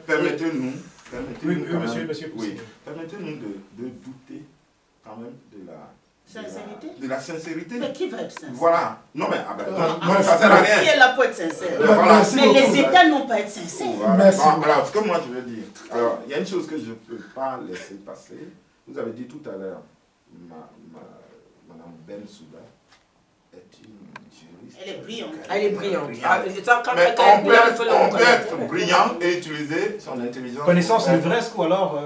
Permettez-nous. Oui, monsieur. Oui, permettez-nous de douter quand même de la sincérité. Mais qui va être sincère? Voilà. Non, mais ça sert à rien. Qui est là pour être sincère? Voilà. Mais les États n'ont pas être sincères. Voilà. Merci. Alors, ce que moi je veux dire, alors, il y a une chose que je ne peux pas laisser passer. Vous avez dit tout à l'heure, Madame Bensouda est une juriste. Elle est brillante. Elle est brillante. Mais on peut être brillant et utiliser son intelligence. Connaissance livresque ou alors...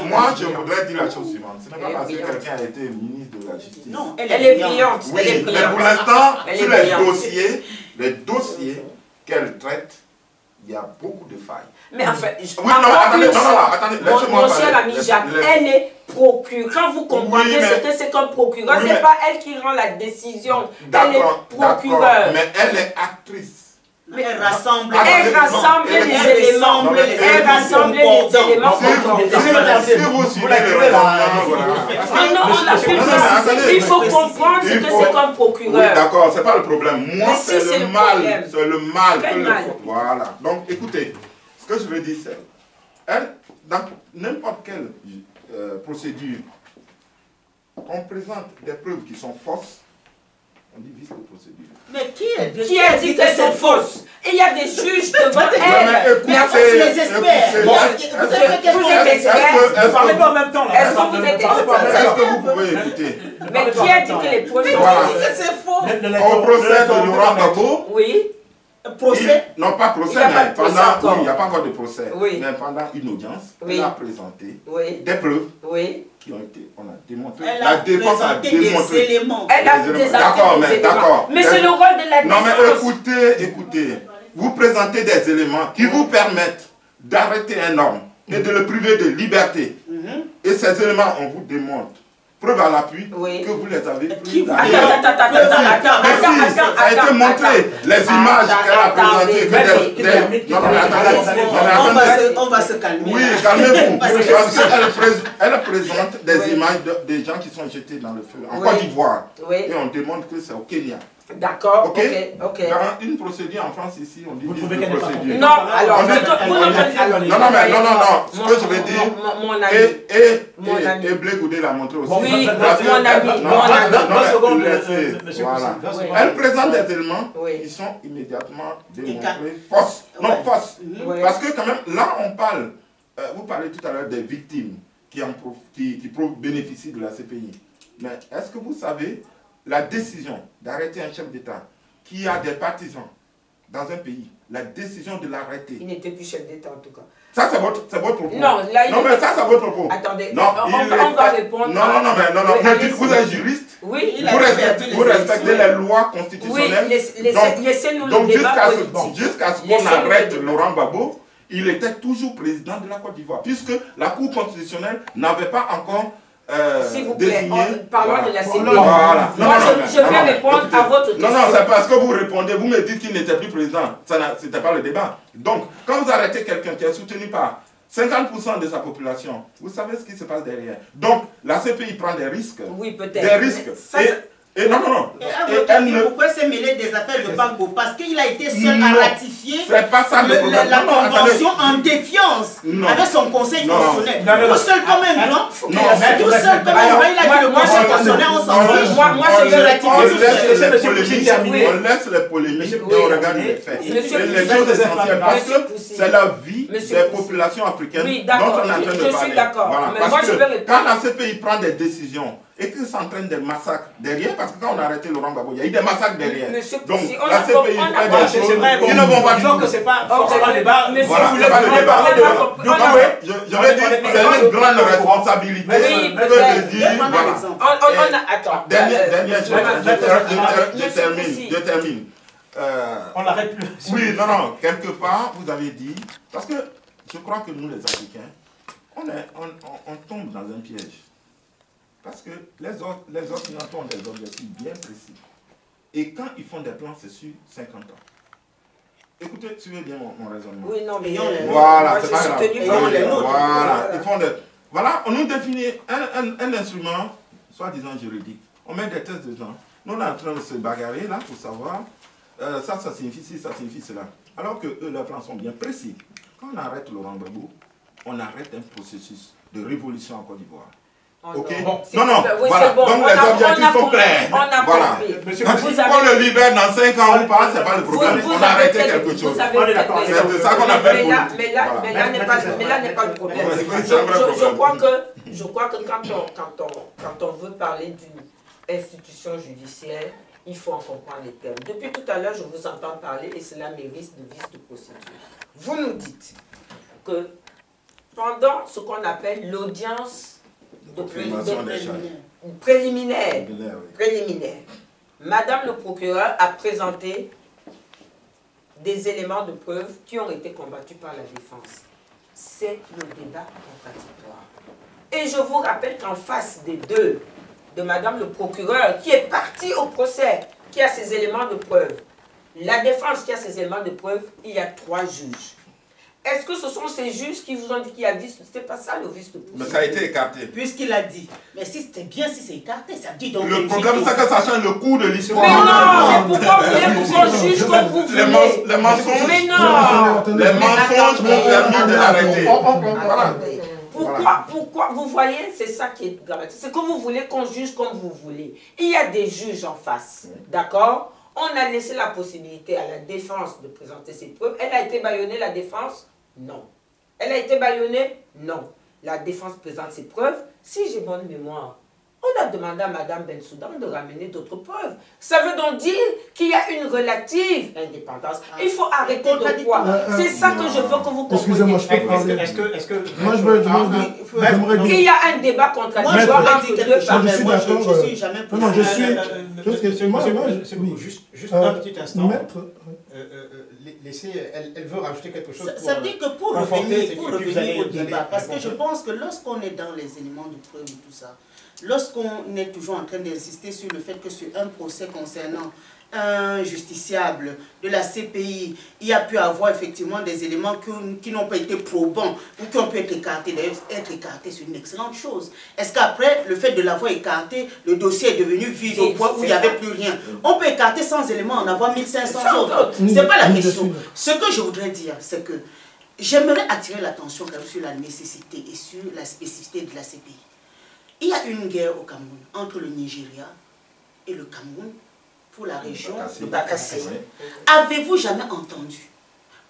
Moi, je voudrais dire la chose suivante. Ce n'est pas parce que quelqu'un a été ministre de la Justice. Non, elle est brillante. Oui, mais pour l'instant, sur les dossiers qu'elle traite, il y a beaucoup de failles. Mais en fait, attendez, mon cher ami Jacques, elle est procureur. Quand vous comprenez ce que c'est comme procureur, c'est pas elle qui rend la décision. Elle est procureure. Mais elle est actrice. Mais elle rassemble les éléments. Elle rassemble les éléments. Si vous suivez le raisonnement, il faut comprendre ce que c'est comme procureur. Oui, d'accord, c'est pas le problème. Moi, c'est le mal. C'est le mal. Voilà. Donc, écoutez, ce que je veux dire, c'est, dans n'importe quelle procédure, on présente des preuves qui sont fausses, on dit vice de procédure. Mais qui a dit que c'est fausse? Il y a des juges devant elle. Mais c'est les experts. Vous êtes expert. Vous ne parlez pas en même temps. Est-ce que vous êtes expert? Est-ce que vous pouvez écouter? Mais qui a dit que les preuves sont fausses? C'est faux. Au procès de Laurent Gbagbo. Oui. Procès? Non, pas procès, mais pendant... Oui, il n'y a pas encore de procès. Oui. Mais pendant une audience, elle a présenté des preuves qui ont été... On a démontré. La défense a démontré. Des éléments. Elle a présenté des éléments. D'accord. Mais c'est le rôle de la défense. Non, mais écoutez. Vous présentez des éléments qui vous permettent d'arrêter un homme et de le priver de liberté. Et ces éléments, on vous démontre, preuve à l'appui, que vous les avez pris. Attends, ça a été montré, les images qu'elle a présentées. On va se calmer. Oui, calmez-vous. Parce qu'elle présente des images des gens qui sont jetés dans le feu en Côte d'Ivoire. Et on démontre que c'est au Kenya. D'accord, ok. Dans une procédure en France ici, on dit procédure. Non, alors, non, ce que je veux dire, mon ami, et Blé Goudé l'a montré aussi. Oui, mon ami, elle présente des éléments qui sont immédiatement démontrés fausses. Non, fausses. Parce que quand même, là on parle, vous parlez tout à l'heure des victimes qui bénéficient de la CPI. Mais est-ce que vous savez la décision d'arrêter un chef d'État qui a des partisans dans un pays, la décision de l'arrêter. Il n'était plus chef d'État en tout cas. Ça c'est votre propos. Non, là, mais ça c'est votre propos. Attendez, non, on va répondre. Non, vous êtes juriste. Oui, vous respectez les lois constitutionnelles. Oui, laissez-nous le débat politique. Jusqu'à ce qu'on arrête Laurent Gbagbo, il était toujours président de la Côte d'Ivoire, puisque la Cour constitutionnelle n'avait pas encore s'il vous plaît, parlons de la CPI. Voilà. Je vais répondre à votre question. Non, c'est parce que vous répondez, vous me dites qu'il n'était plus président. Ce n'était pas le débat. Donc, quand vous arrêtez quelqu'un qui est soutenu par 50% de sa population, vous savez ce qui se passe derrière. Donc, la CPI prend des risques. Oui, peut-être. Des risques. Et non. Pourquoi s'est mêlé des affaires de Gbagbo? Parce qu'il a été seul à ratifier la convention en défiance avec son conseil constitutionnel. Tout seul comme un grand. Tout seul comme un grand. Il a dit le conseil constitutionnel, on s'en fiche. Moi, je veux ratifier. On laisse les polémiques et on regarde les faits. Les choses essentielles. Parce que c'est la vie des populations africaines dont on est en train de parler. Je suis d'accord. Parce que quand la CPI prend des décisions et que s'entraîne des massacres derrière, parce que quand on a arrêté Laurent Gbagbo, il y a eu des massacres derrière. Donc la CPI fait des choses, ils ne vont pas disons que c'est pas forcément le débat. Voilà, c'est pas le débat. Je veux dire, c'est une grande responsabilité que de dire, voilà. Attends. Je termine. On n'arrête plus. Oui, non, quelque part, vous avez dit, parce que je crois que nous les Africains, on tombe dans un piège. Parce que les Occidentaux ont des objectifs bien précis. Et quand ils font des plans, c'est sur 50 ans. Écoutez, suivez bien mon raisonnement. Oui, non, mais voilà, c'est pas grave. Voilà, on nous définit un instrument, soi-disant juridique. On met des tests dedans. Nous, on est en train de se bagarrer là pour savoir, ça signifie ci, ça signifie cela. Alors que eux, leurs plans sont bien précis. Quand on arrête Laurent Gbagbo, on arrête un processus de révolution en Côte d'Ivoire. Ok. Non, oui, voilà. Bon. Donc les objectifs sont clairs. On a voilà. compris. Qu'on le libère dans 5 ans ou pas, c'est pas le problème. On a arrêté quelque chose. C'est ça qu'on appelle politique. Mais là n'est pas le problème. Je crois que quand on veut parler d'une institution judiciaire, il faut en comprendre les termes. Depuis tout à l'heure, je vous entends parler et cela mérite de vice de procédure. Vous nous dites que pendant ce qu'on appelle l'audience préliminaire, Madame le procureur a présenté des éléments de preuve qui ont été combattus par la défense. C'est le débat contradictoire. Et je vous rappelle qu'en face des deux, de Madame le procureur, qui est partie au procès, qui a ces éléments de preuve, la défense qui a ces éléments de preuve, il y a 3 juges. Est-ce que ce sont ces juges qui vous ont dit qu'il y a vice? C'était pas ça le vice de procédure. Mais ça a été écarté. Puisqu'il a dit. Mais si c'était bien, si c'est écarté, ça dit donc. Le problème, c'est que ça change le cours de l'histoire. Mais non, mais pourquoi vous voulez qu'on juge comme vous voulez? Les mensonges. Mais non. Les mensonges ont permis de l'arrêter. Pourquoi vous voyez, c'est ça qui est grave. C'est que vous voulez qu'on juge comme vous voulez. Il y a des juges en face, d'accord? On a laissé la possibilité à la défense de présenter ses preuves. Elle a été bâillonnée, la défense? Non. Elle a été bâillonnée? Non. La défense présente ses preuves. Si j'ai bonne mémoire, on a demandé à Mme Bensouda de ramener d'autres preuves. Ça veut donc dire qu'il y a une relative indépendance. Il faut arrêter de croire. C'est ça que je veux que vous compreniez. Excusez-moi, je peux parler. Est-ce que... Moi, j'aimerais dire... Il y a un débat contradictoire entre deux parties. Je suis d'accord. Je suis jamais... Non, je suis... Juste un petit instant. Maître... Elle veut rajouter quelque chose. Ça veut dire que pour revenir au débat, parce que je pense que lorsqu'on est dans les éléments de preuve et tout ça, lorsqu'on est toujours en train d'insister sur le fait que sur un procès concernant un justiciable de la CPI, il y a pu avoir effectivement des éléments qui n'ont pas été probants ou qui ont pu être écartés. D'ailleurs, être écarté, c'est une excellente chose. Est-ce qu'après, le fait de l'avoir écarté, le dossier est devenu vide au point où il n'y avait plus rien? On peut écarter sans éléments, en avoir 1500 autres. Ce n'est pas la question. Ce que je voudrais dire, c'est que j'aimerais attirer l'attention sur la nécessité et sur la spécificité de la CPI. Il y a une guerre au Cameroun entre le Nigeria et le Cameroun pour la région de Bakassé. Avez-vous jamais entendu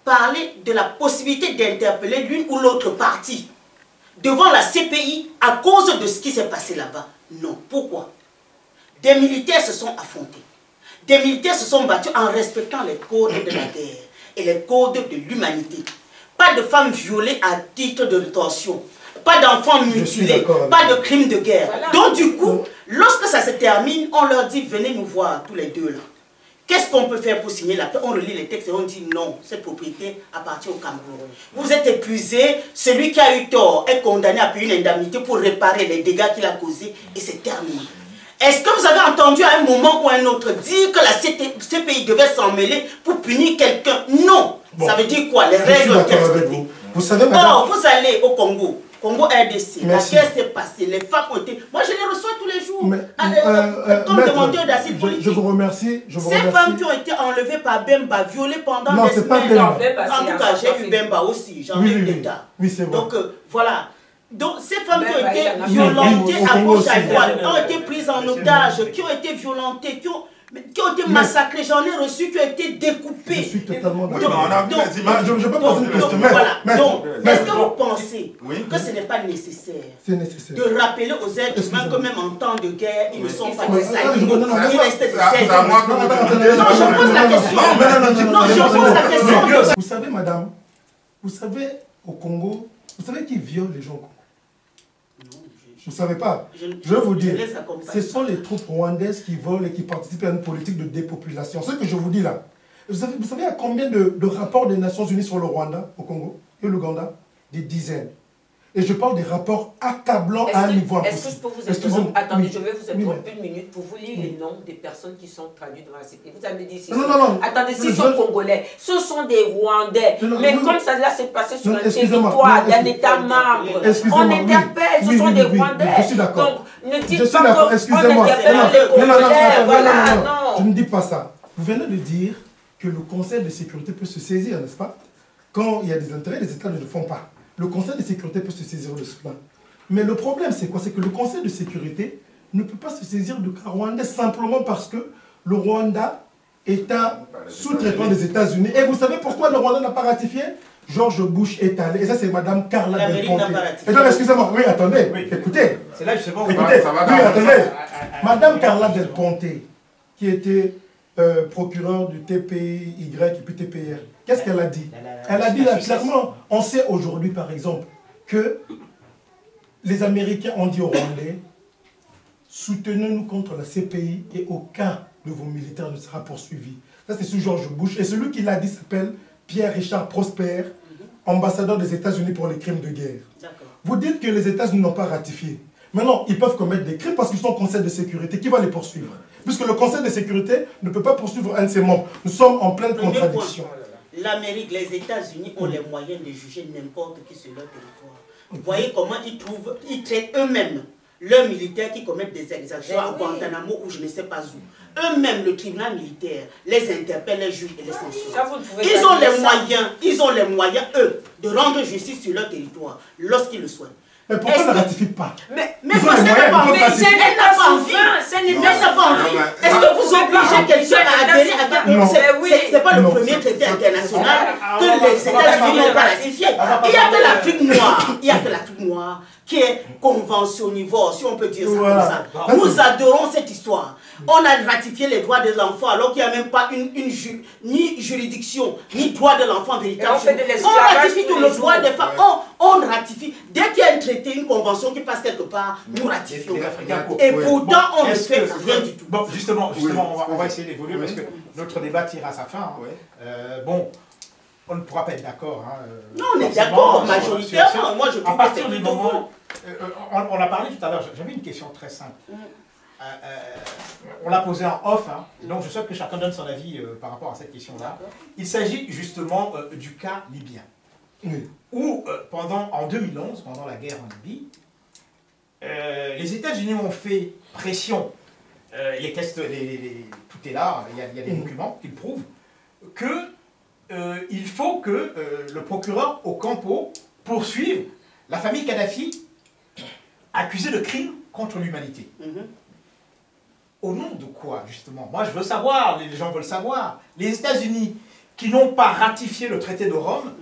parler de la possibilité d'interpeller l'une ou l'autre partie devant la CPI à cause de ce qui s'est passé là-bas? Non. Pourquoi? Des militaires se sont affrontés. Des militaires se sont battus en respectant les codes de la guerre et les codes de l'humanité. Pas de femmes violées à titre de rétorsion. Pas d'enfants mutilés, pas de crimes de guerre. Voilà. Donc du coup, lorsque ça se termine, on leur dit, venez nous voir tous les deux là. Qu'est-ce qu'on peut faire pour signer la paix? On relit les textes et on dit non, cette propriété appartient au Cameroun. Vous êtes épuisé, celui qui a eu tort est condamné à payer une indemnité pour réparer les dégâts qu'il a causés et c'est terminé. Est-ce que vous avez entendu à un moment ou à un autre dire que la CPI devait s'en mêler pour punir quelqu'un? Non. Bon. Ça veut dire quoi? Les règles ont été respectées. Vous savez, madame... Or, vous allez au Congo. Congo RDC, la guerre s'est passée, les femmes ont été... Moi, je les reçois tous les jours. Comme demandeur d'asile politique. Je vous remercie. Ces femmes qui ont été enlevées par Bemba, violées pendant des semaines. En tout cas, j'ai eu Bemba aussi, j'en ai eu des tas. Oui, c'est vrai. Donc, voilà. Donc, ces femmes qui ont été violentées à gauche, à droite, ont été prises en otage, qui ont été violentées, qui ont été massacrés, j'en ai reçu, qui ont été découpés. Je suis totalement d'accord. Je peux poser une question. Donc, est-ce que vous pensez que ce n'est pas nécessaire de rappeler aux êtres humains que même en temps de guerre, ils ne sont pas des animaux, ils restent des êtres humains? Non, je pose la question. Non, je pose la question. Vous savez, madame, vous savez, au Congo, vous savez qui viole les gens au Congo? Vous ne savez pas. Je vais vous dire, ce sont les troupes rwandaises qui volent et qui participent à une politique de dépopulation. Ce que je vous dis là, vous savez il y a combien de rapports des Nations Unies sur le Rwanda, au Congo et l'Ouganda? Des dizaines. Et je parle des rapports accablants à un niveau impossible. Est-ce que je peux vous interrompre? Attendez, je vais vous interrompre une minute pour vous lire les noms des personnes qui sont traduites devant la CPI. Vous avez dit non. Attendez, s'ils sont congolais, ce sont des Rwandais. Mais comme ça là s'est passé sur un territoire d'un État membre, on interpelle, ce sont des Rwandais. Je suis d'accord. Donc ne dites pas qu'on interpelle les Congolais. Je ne dis pas ça. Vous venez de dire que le Conseil de sécurité peut se saisir, n'est-ce pas? Quand il y a des intérêts, les États ne le font pas. Le Conseil de sécurité peut se saisir de cela. Mais le problème, c'est quoi? C'est que le Conseil de sécurité ne peut pas se saisir du cas rwandais simplement parce que le Rwanda est un sous-traitant des États-Unis. Et vous savez pourquoi le Rwanda n'a pas ratifié? George Bush est allé. Et ça, c'est Madame Carla Del Ponte. Excusez-moi, oui, attendez, oui. Écoutez. C'est là justement. Écoutez, oui, attendez. Madame Carla Del Ponte, qui était procureur du TPY et puis TPR, qu'est-ce qu'elle a dit? Elle a dit là, clairement, on sait aujourd'hui, par exemple, que les Américains ont dit aux Rwandais, soutenez-nous contre la CPI et aucun de vos militaires ne sera poursuivi. Ça, c'est sous George Bush. Et celui qui l'a dit s'appelle Pierre-Richard Prosper, ambassadeur des États-Unis pour les crimes de guerre. Vous dites que les États-Unis n'ont pas ratifié. Maintenant, ils peuvent commettre des crimes parce qu'ils sont au Conseil de sécurité. Qui va les poursuivre? Puisque le Conseil de sécurité ne peut pas poursuivre un de ses membres. Nous sommes en pleine contradiction. L'Amérique, les États-Unis ont les moyens de juger n'importe qui sur leur territoire. Vous voyez comment ils traitent eux-mêmes leurs militaires qui commettent des exactions à Guantanamo ou je ne sais pas où. Eux-mêmes, le tribunal militaire, les interpelle, les juges et les censurent. Ils ont les moyens, eux, de rendre justice sur leur territoire lorsqu'ils le souhaitent. Mais pourquoi ça ne ratifie pas? Mais parce qu'elle n'a pas envie. Elle n'a pas envie. Est-ce que vous obligez quelqu'un à adhérer à quelque chose? Ce n'est pas le premier traité international que les États-Unis n'ont pas ratifié. Il n'y a que l'Afrique noire. Il y a que l'Afrique noire qui est conventionnivore, si on peut dire ça comme ça. Nous adorons cette histoire. On a ratifié les droits de l'enfant alors qu'il n'y a même pas ni juridiction, ni droit de l'enfant véritable. On ratifie tout le droit des femmes. On ratifie. Dès qu'il y a un traité, une convention qui passe quelque part, nous ratifions. Et pourtant, on ne fait rien du tout. Bon, justement on va essayer d'évoluer parce que notre débat tire à sa fin. Bon, on ne pourra pas être d'accord. Non, on est d'accord, majoritairement. Moi, je trouve à partir du moment... on a parlé tout à l'heure, j'avais une question très simple. On l'a posée en off, donc je souhaite que chacun donne son avis par rapport à cette question-là. Il s'agit justement du cas libyen, où en 2011, pendant la guerre en Libye, les États-Unis ont fait pression, les tests, tout est là, il y a des documents qui le prouvent, qu'il faut que le procureur Ocampo poursuive la famille Kadhafi accusée de crimes contre l'humanité. Au nom de quoi, justement? Moi, je veux savoir, les gens veulent savoir. Les États-Unis, qui n'ont pas ratifié le traité de Rome,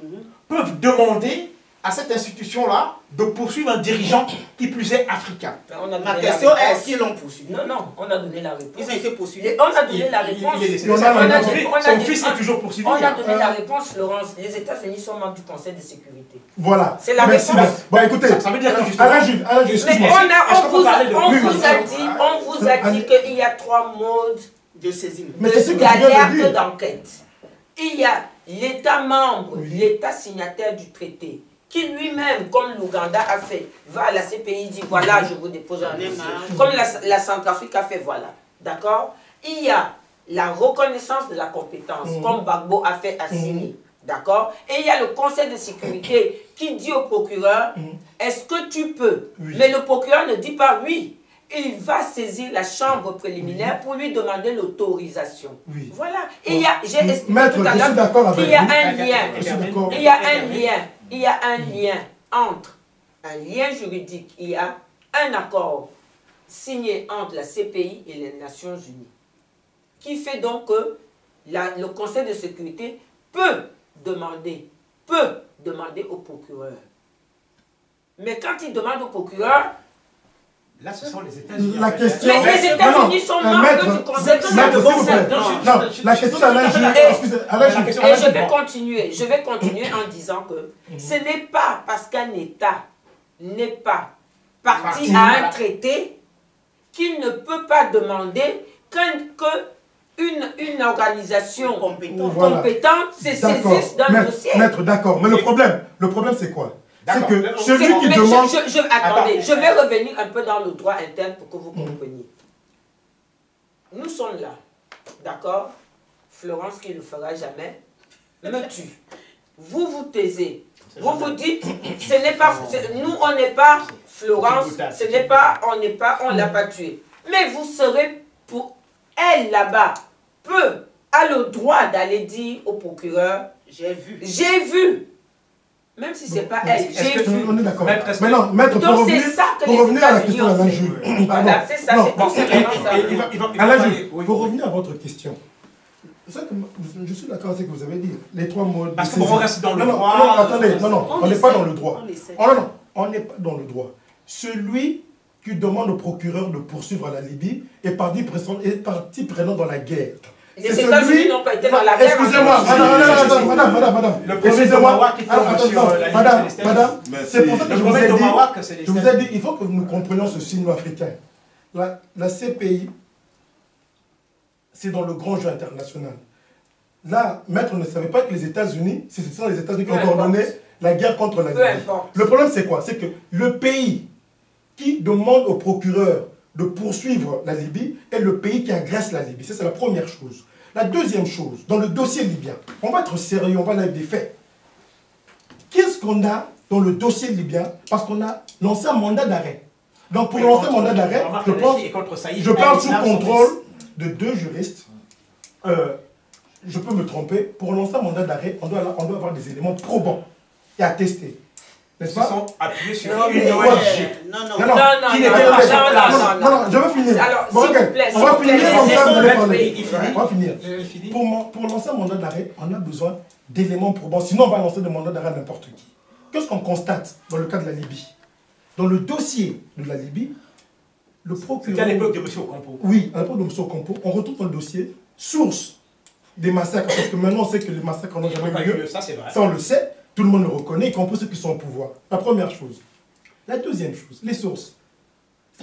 peuvent demander à cette institution-là de poursuivre un dirigeant qui plus est africain. Ma question est, est-ce qu'ils l'ont poursuivi? Non, on a donné la réponse. Ils ont été poursuivis. On a donné la réponse. Son fils est toujours poursuivi. On a donné la réponse, Florence. Les États-Unis sont membres du Conseil de sécurité. Voilà. C'est la réponse. Bon, écoutez, ça veut dire que justement... Alain Jules, excuse-moi. On vous a dit qu'il y a 3 modes de saisine, d'alerte d'enquête. Il y a l'État membre, l'État signataire du traité, qui lui-même, comme l'Ouganda a fait, va à la CPI, dit voilà, je vous dépose un dossier. Comme la Centrafrique a fait, voilà. D'accord? Il y a la reconnaissance de la compétence, comme Gbagbo a fait à signer. D'accord? Et il y a le Conseil de sécurité qui dit au procureur, est-ce que tu peux? Mais le procureur ne dit pas oui. Il va saisir la chambre préliminaire pour lui demander l'autorisation. Voilà. Et il y a, j'ai expliqué tout à l'heure qu'il y a un lien. Il y a un lien entre un lien juridique. Il y a un accord signé entre la CPI et les Nations Unies qui fait donc que le Conseil de sécurité peut demander au procureur. Mais quand il demande au procureur, là, ce sont les États-Unis. La question... Mais les États-Unis sont membres du Conseil de sécurité. Non, la question d'Alain Jules... Et je vais continuer en disant que ce n'est pas parce qu'un État n'est pas parti à un traité qu'il ne peut pas demander qu'une organisation compétente se saisisse d'un dossier. Maître, d'accord. Mais le problème c'est quoi? C'est que celui qui demande... Attendez, je vais revenir un peu dans le droit interne pour que vous compreniez. Nous sommes là, d'accord? Florence, qui ne le fera jamais, me tue. Vous vous taisez. Vous vous dites, ce n'est pas... Nous, on n'est pas Florence, ce n'est pas... On l'a pas tué. Mais vous serez pour elle là-bas, peut a le droit d'aller dire au procureur, j'ai vu. J'ai vu. Même si c'est pas elle, j'ai vu. On est d'accord. Maintenant, maître, pour revenir à la question d'Alain Jules. Voilà, c'est ça, c'est tout ça. Alain Jules, pour revenir à votre question. Je suis d'accord avec ce que vous avez dit. Les 3 mots. Parce qu'on reste dans le droit. Non, attendez, on n'est pas dans le droit. Non, on n'est pas dans le droit. Celui qui demande au procureur de poursuivre la Libye est parti prenant dans la guerre. Les États-Unis n'ont pas été dans la guerre. Excusez-moi, madame. Le président Maroc qui madame, c'est pour ça que je vous ai dit, il faut que nous comprenions ce signe africain. La CPI, c'est dans le grand jeu international. Là, maître ne savait pas que les États-Unis, ce sont les États-Unis qui ont ordonné la guerre contre la Libye. Le problème, c'est quoi? C'est que le pays qui demande au procureur de poursuivre la Libye est le pays qui agresse la Libye. Ça, c'est la première chose. La deuxième chose, dans le dossier libyen, on va être sérieux, on va aller avec des faits. Qu'est-ce qu'on a dans le dossier libyen? Parce qu'on a lancé un mandat d'arrêt. Donc, pour lancer un mandat d'arrêt, je parle sous contrôle de 2 juristes. Je peux me tromper. Pour lancer un mandat d'arrêt, on doit avoir des éléments probants et attestés. N'est-ce pas? Ils sont appuyés sur une ONG. Non, je veux finir. Alors, s'il vous plaît, on va finir comme ça, vous allez parler. On va finir. Pour lancer un mandat d'arrêt, on a besoin d'éléments probants. Sinon, on va lancer des mandats d'arrêt à n'importe qui. Qu'est-ce qu'on constate dans le cas de la Libye? Dans le dossier de la Libye, le procureur... C'était à l'époque de M. Ocampo. Oui, à l'époque de M. Ocampo, on retrouve dans le dossier source des massacres. Parce que maintenant, on sait que les massacres n'ont jamais eu lieu. Ça, c'est vrai. Ça, on le sait. Tout le monde le reconnaît, y compris ceux qui sont au pouvoir. La première chose. La deuxième chose, les sources.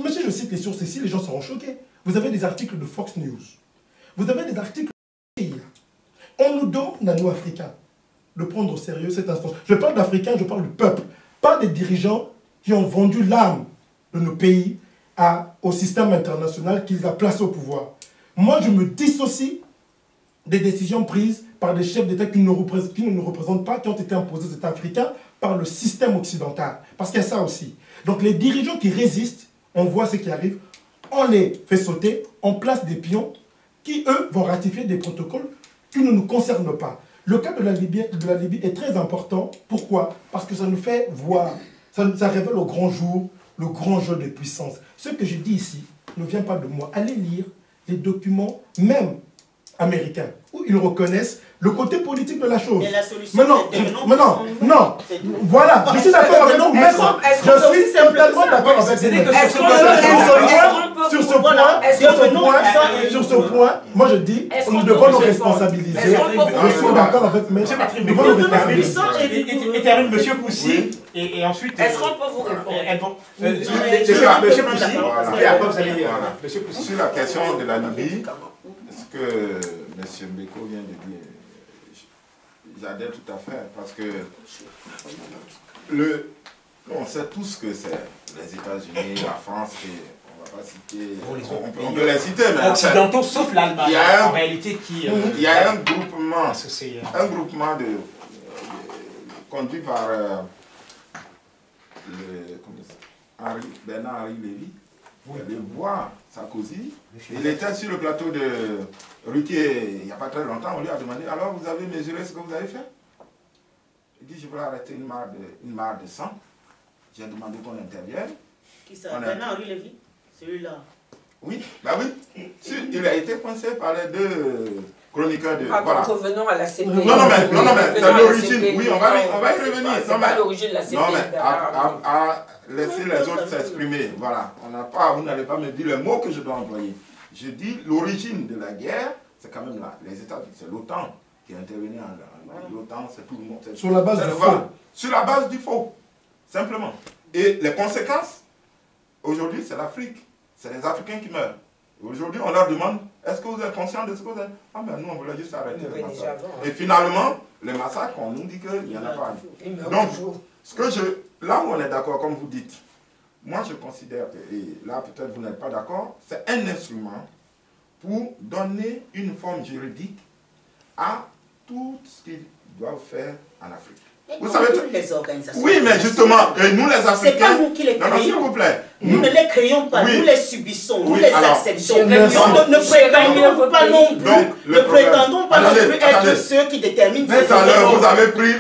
Mais si je cite les sources ici, les gens seront choqués. Vous avez des articles de Fox News. Vous avez des articles de CIA. On nous demande à nous, Africains, de prendre au sérieux cette instance. Je parle d'Africains, je parle du peuple. Pas des dirigeants qui ont vendu l'âme de nos pays au système international qui les a placés au pouvoir. Moi, je me dissocie des décisions prises par des chefs d'État qui ne nous représentent pas, qui ont été imposés aux États africains par le système occidental. Parce qu'il y a ça aussi. Donc les dirigeants qui résistent, on voit ce qui arrive, on les fait sauter, on place des pions qui, eux, vont ratifier des protocoles qui ne nous concernent pas. Le cas de la Libye est très important. Pourquoi? Parce que ça nous fait voir, ça révèle au grand jour le grand jeu des puissances. Ce que je dis ici ne vient pas de moi. Allez lire les documents, même américains, où ils reconnaissent le côté politique de la chose. Mais non, voilà, je suis d'accord avec vous, maître. Je suis totalement d'accord avec vous. Sur ce point, moi je dis, nous devons nous responsabiliser. Je suis d'accord avec maître. Nous devons nous responsabiliser. Et termine M. Poussy, et ensuite... Est-ce qu'on peut vous répondre? M. Poussy, et après vous allez dire... Sur la question de la Libye, ce que M. Mbeko vient de dire, j'adhère tout à fait, parce que on sait tous que c'est les États-Unis, la France, on ne va pas citer, on peut les citer, mais occidentaux, sauf l'Allemagne, en réalité, qui... Il y a un groupement conduit par Bernard-Henri Lévy. Vous allez voir Sarkozy. Il était sur le plateau de Ruquier il n'y a pas très longtemps. On lui a demandé, alors vous avez mesuré ce que vous avez fait? Il dit, je voulais arrêter une mare de sang. J'ai demandé qu'on intervienne. Qui ça? Bernard-Henri Lévy? Celui-là. Oui, bah oui. Il a été coincé par les 2 chroniqueurs de... Voilà. Revenons à la CPI. Non, mais c'est l'origine. Oui, on va y revenir. C'est pas l'origine de la CPI. Non, mais à laisser les autres s'exprimer. Voilà. Vous n'allez pas me dire le mot que je dois employer. Je dis l'origine de la guerre, c'est quand même là. Les États-Unis, c'est l'OTAN qui est intervenu l'OTAN, c'est tout le monde. Sur la base du faux. Sur la base du faux. Simplement. Et les conséquences, aujourd'hui, c'est l'Afrique. C'est les Africains qui meurent. Aujourd'hui, on leur demande, est-ce que vous êtes conscient de ce que vous êtes? Ah ben nous, on voulait juste arrêter les massacres. Et finalement, les massacres, on nous dit qu'il n'y en a pas. Donc, là où on est d'accord, comme vous dites, moi je considère, et là peut-être vous n'êtes pas d'accord, c'est un instrument pour donner une forme juridique à tout ce qu'ils doivent faire en Afrique. Vous savez, les organisations. Oui, mais justement, nous les Africains... C'est pas nous qui les créons. Non, s'il vous plaît. Nous ne les créons pas, nous les subissons, nous les acceptons. Ne prétendons pas non plus, ne prétendons pas non plus être ceux qui déterminent. Tout à l'heure, vous avez pris...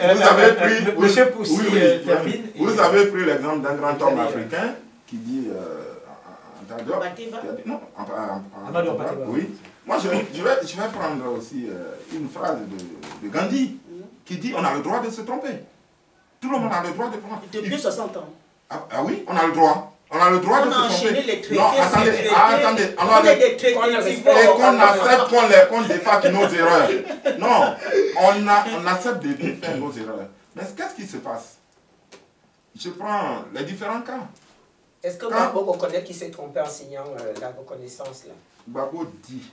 Monsieur Poussy termine. Vous avez pris l'exemple d'un grand homme africain qui dit... Non, oui. Moi, je vais prendre aussi une phrase de Gandhi qui dit on a le droit de se tromper. Tout le monde a le droit de prendre. Depuis 60 ans. Ah oui, on a le droit. On a le droit de se tromper. Les traités, non, attendez. Et qu'on accepte qu'on défasse nos erreurs. Non, on accepte de faire nos erreurs. Mais qu'est-ce qui se passe? Je prends les différents cas. Est-ce que Gbagbo reconnaît qu'il s'est trompé en signant la reconnaissance là? Gbagbo dit.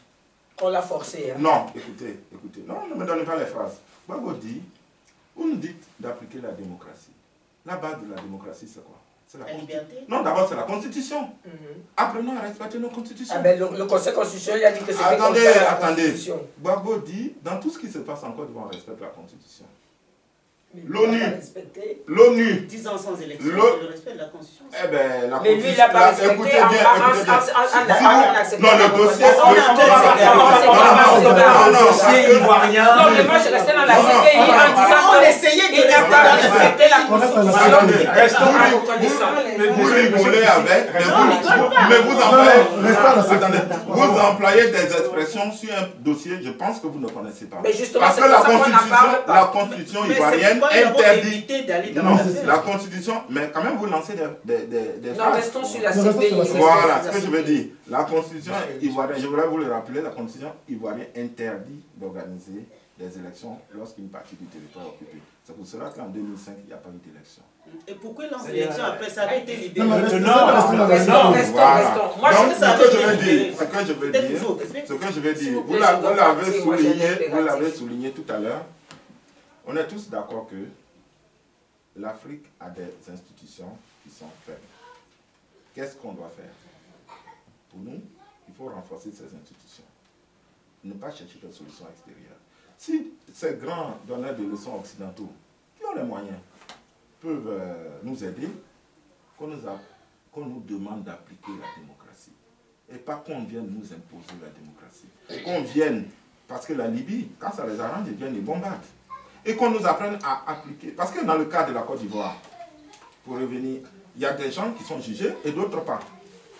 On l'a forcé. Hein? Non, écoutez. Non, ne me donnez pas les phrases. Gbagbo dit, vous nous dites d'appliquer la démocratie. La base de la démocratie, c'est quoi? C'est la liberté. Non, d'abord, c'est la Constitution. Apprenons à respecter nos constitutions. Ah ben, le Conseil constitutionnel a dit que c'était Attendez. Gbagbo dit, dans tout ce qui se passe en Côte d'Ivoire, on respecte la Constitution. L'ONU. 10 ans sans élection, le respect de la Constitution. Eh bien, la mais lui, il n'a pas respecté. Écoutez bien. Non, le dossier. Le dossier ivoirien. Non, mais moi, je restais dans la CPI en disant qu'on essayait de respecter la Constitution. Vous rigolez avec, mais vous employez des expressions sur un dossier, je pense que vous ne connaissez pas. Parce que la Constitution ivoirienne interdit. La Constitution, mais quand même vous lancez des non, restons sur la CPI. Voilà ce que je veux dire. La Constitution ivoirienne, je voudrais vous le rappeler, la Constitution ivoirienne interdit d'organiser des élections lorsqu'une partie du territoire est occupée. C'est pour cela qu'en 2005, il n'y a pas eu d'élection. Et pourquoi lance l'élection après ça a été libéré? Restons. Moi, ce que je veux dire, vous l'avez souligné tout à l'heure. On est tous d'accord que l'Afrique a des institutions qui sont faibles. Qu'est-ce qu'on doit faire? Pour nous, il faut renforcer ces institutions. Ne pas chercher de solutions extérieures. Si ces grands donneurs de leçons occidentaux, qui ont les moyens, peuvent nous aider, qu'on nous demande d'appliquer la démocratie. Et pas qu'on vienne nous imposer la démocratie. Qu'on vienne, parce que la Libye, quand ça les arrange, ils viennent les bombardent. Et qu'on nous apprenne à appliquer. Parce que dans le cas de la Côte d'Ivoire, pour revenir, il y a des gens qui sont jugés et d'autres pas.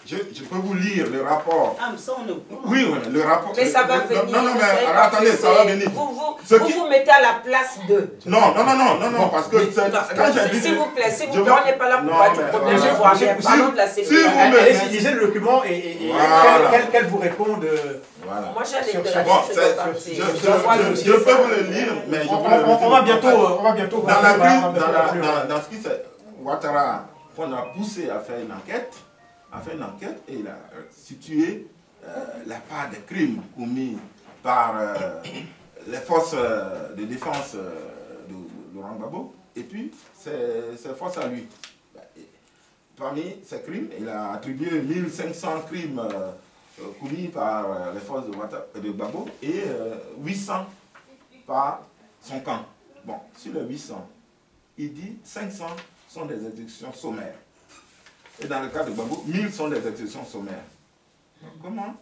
Je peux vous lire le rapport. Ah, mais ça, on est... Oui, le rapport. Mais ça va venir. Non, mais attendez, ça va venir. Vous mettez à la place d'eux. Non, parce que s'il vous plaît, on n'est pas là pour parler du problème ivoirien. Parlons de la CPI. Allez, lisez le document et qu'elle vous réponde. Voilà. Moi, j'allais je peux vous le lire, mais on va bientôt dans ce qui s'est Ouattara, qu'on a poussé à faire une enquête, et il a situé la part des crimes commis par les forces de défense de Laurent Gbagbo et puis ses forces à lui. Parmi ces crimes, il a attribué 1500 crimes commis par les forces de Gbagbo et 800 par son camp. Bon, sur les 800, il dit 500 sont des exécutions sommaires. Et dans le cas de Gbagbo, 1000 sont des exécutions sommaires. Comment?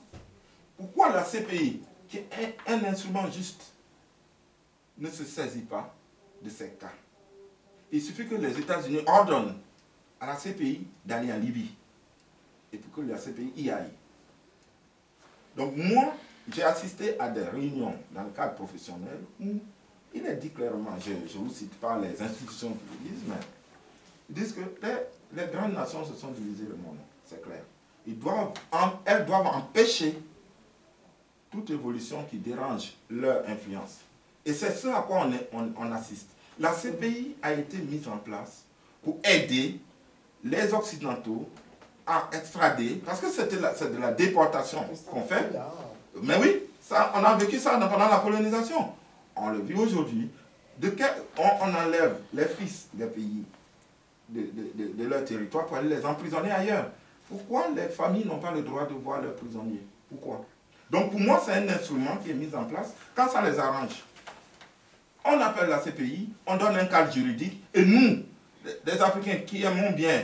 Pourquoi la CPI, qui est un instrument juste, ne se saisit pas de ces cas? Il suffit que les États-Unis ordonnent à la CPI d'aller en Libye. Et pour que la CPI y aille. Donc moi, j'ai assisté à des réunions dans le cadre professionnel où il est dit clairement, je ne vous cite pas les institutions qui le disent, mais ils disent que les grandes nations se sont divisées le monde, c'est clair. Elles doivent empêcher toute évolution qui dérange leur influence. Et c'est ce à quoi on assiste. La CPI a été mise en place pour aider les Occidentaux à extrader, parce que c'est de la déportation qu'on fait. Mais oui, ça, on a vécu ça pendant la colonisation. On le vit aujourd'hui. On enlève les fils des pays de leur territoire pour aller les emprisonner ailleurs. Pourquoi les familles n'ont pas le droit de voir leurs prisonniers? Pourquoi? Donc pour moi, c'est un instrument qui est mis en place quand ça les arrange. On appelle la CPI, on donne un cadre juridique, et nous, les Africains qui aimons bien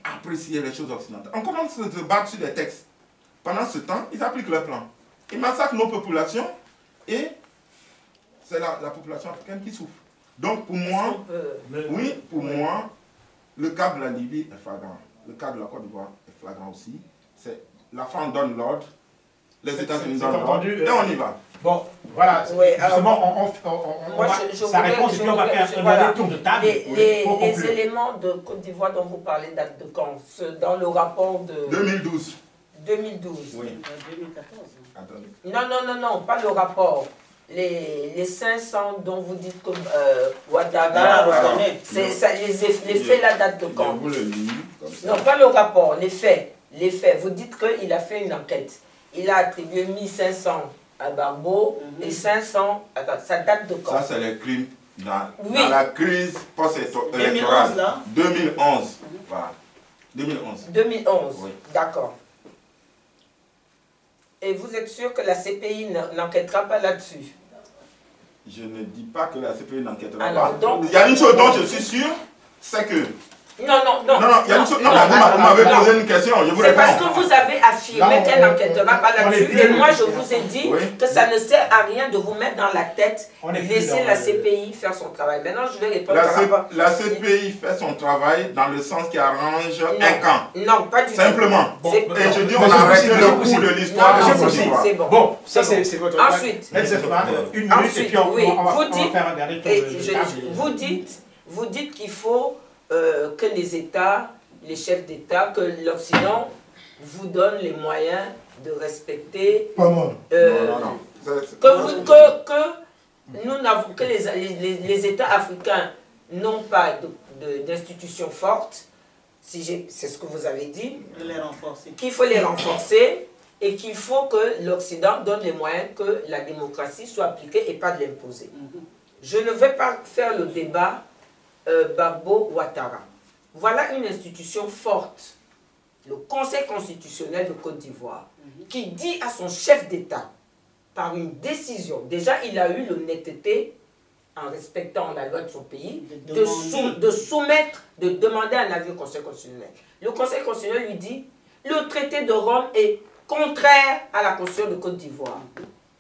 apprécier les choses occidentales, on commence à se battre sur des textes. Pendant ce temps, ils appliquent leur plan. Ils massacrent nos populations, et c'est la population africaine qui souffre. Donc pour moi, oui, pour moi, le cas de la Libye est flagrant. Le cas de la Côte d'Ivoire est flagrant aussi. La France donne l'ordre, les États-Unis donnent l'ordre, et on y va. Bon, voilà, justement, sa réponse, et puis on va faire un dernier tour de table les éléments de Côte d'Ivoire dont vous parlez datent de quand? Dans le rapport de... 2012. 2012. Oui. 2014. Non, pas le rapport. Les 500 dont vous dites que Ouattara, les faits là datent de quand? Non, pas le rapport, les faits. Les faits. Vous dites qu'il a fait une enquête. Il a attribué 1500 à Gbagbo et 500... Attends, ça date de quand? Ça, c'est les crimes dans la crise post-électorale. 2011. Voilà. 2011. 2011, oui. D'accord. Et vous êtes sûr que la CPI n'enquêtera pas là-dessus? Je ne dis pas que la CPI n'enquêtera pas. Donc, il y a une chose dont je suis sûr, c'est que... Non, il y a une chose... vous m'avez posé une question, je vous réponds. C'est parce que vous avez affirmé qu'elle n'enquêtera pas là-dessus. Et moi, je vous ai dit que ça ne sert à rien de vous mettre dans la tête, laisser la CPI faire son travail. Maintenant, je vais répondre par rapport... La CPI fait son travail dans le sens qui arrange un camp. Non, pas du tout. Simplement. Et je dis, on arrête le cours de l'histoire de Côte d'Ivoire. C'est bon. Bon, ça c'est votre... Ensuite, une minute et puis on va faire un dernier tour de... Vous dites qu'il faut... que les États, les chefs d'État, que l'Occident vous donne les moyens de respecter... Pas moi. Que les États africains n'ont pas d'institutions fortes, c'est ce que vous avez dit, qu'il faut les renforcer et qu'il faut que l'Occident donne les moyens que la démocratie soit appliquée et pas de l'imposer. Je ne vais pas faire le débat Gbagbo Ouattara. Voilà une institution forte, le Conseil constitutionnel de Côte d'Ivoire, qui dit à son chef d'État, par une décision, déjà il a eu l'honnêteté, en respectant la loi de son pays, de soumettre, de demander un avis au Conseil constitutionnel. Le Conseil constitutionnel lui dit, le traité de Rome est contraire à la Constitution de Côte d'Ivoire.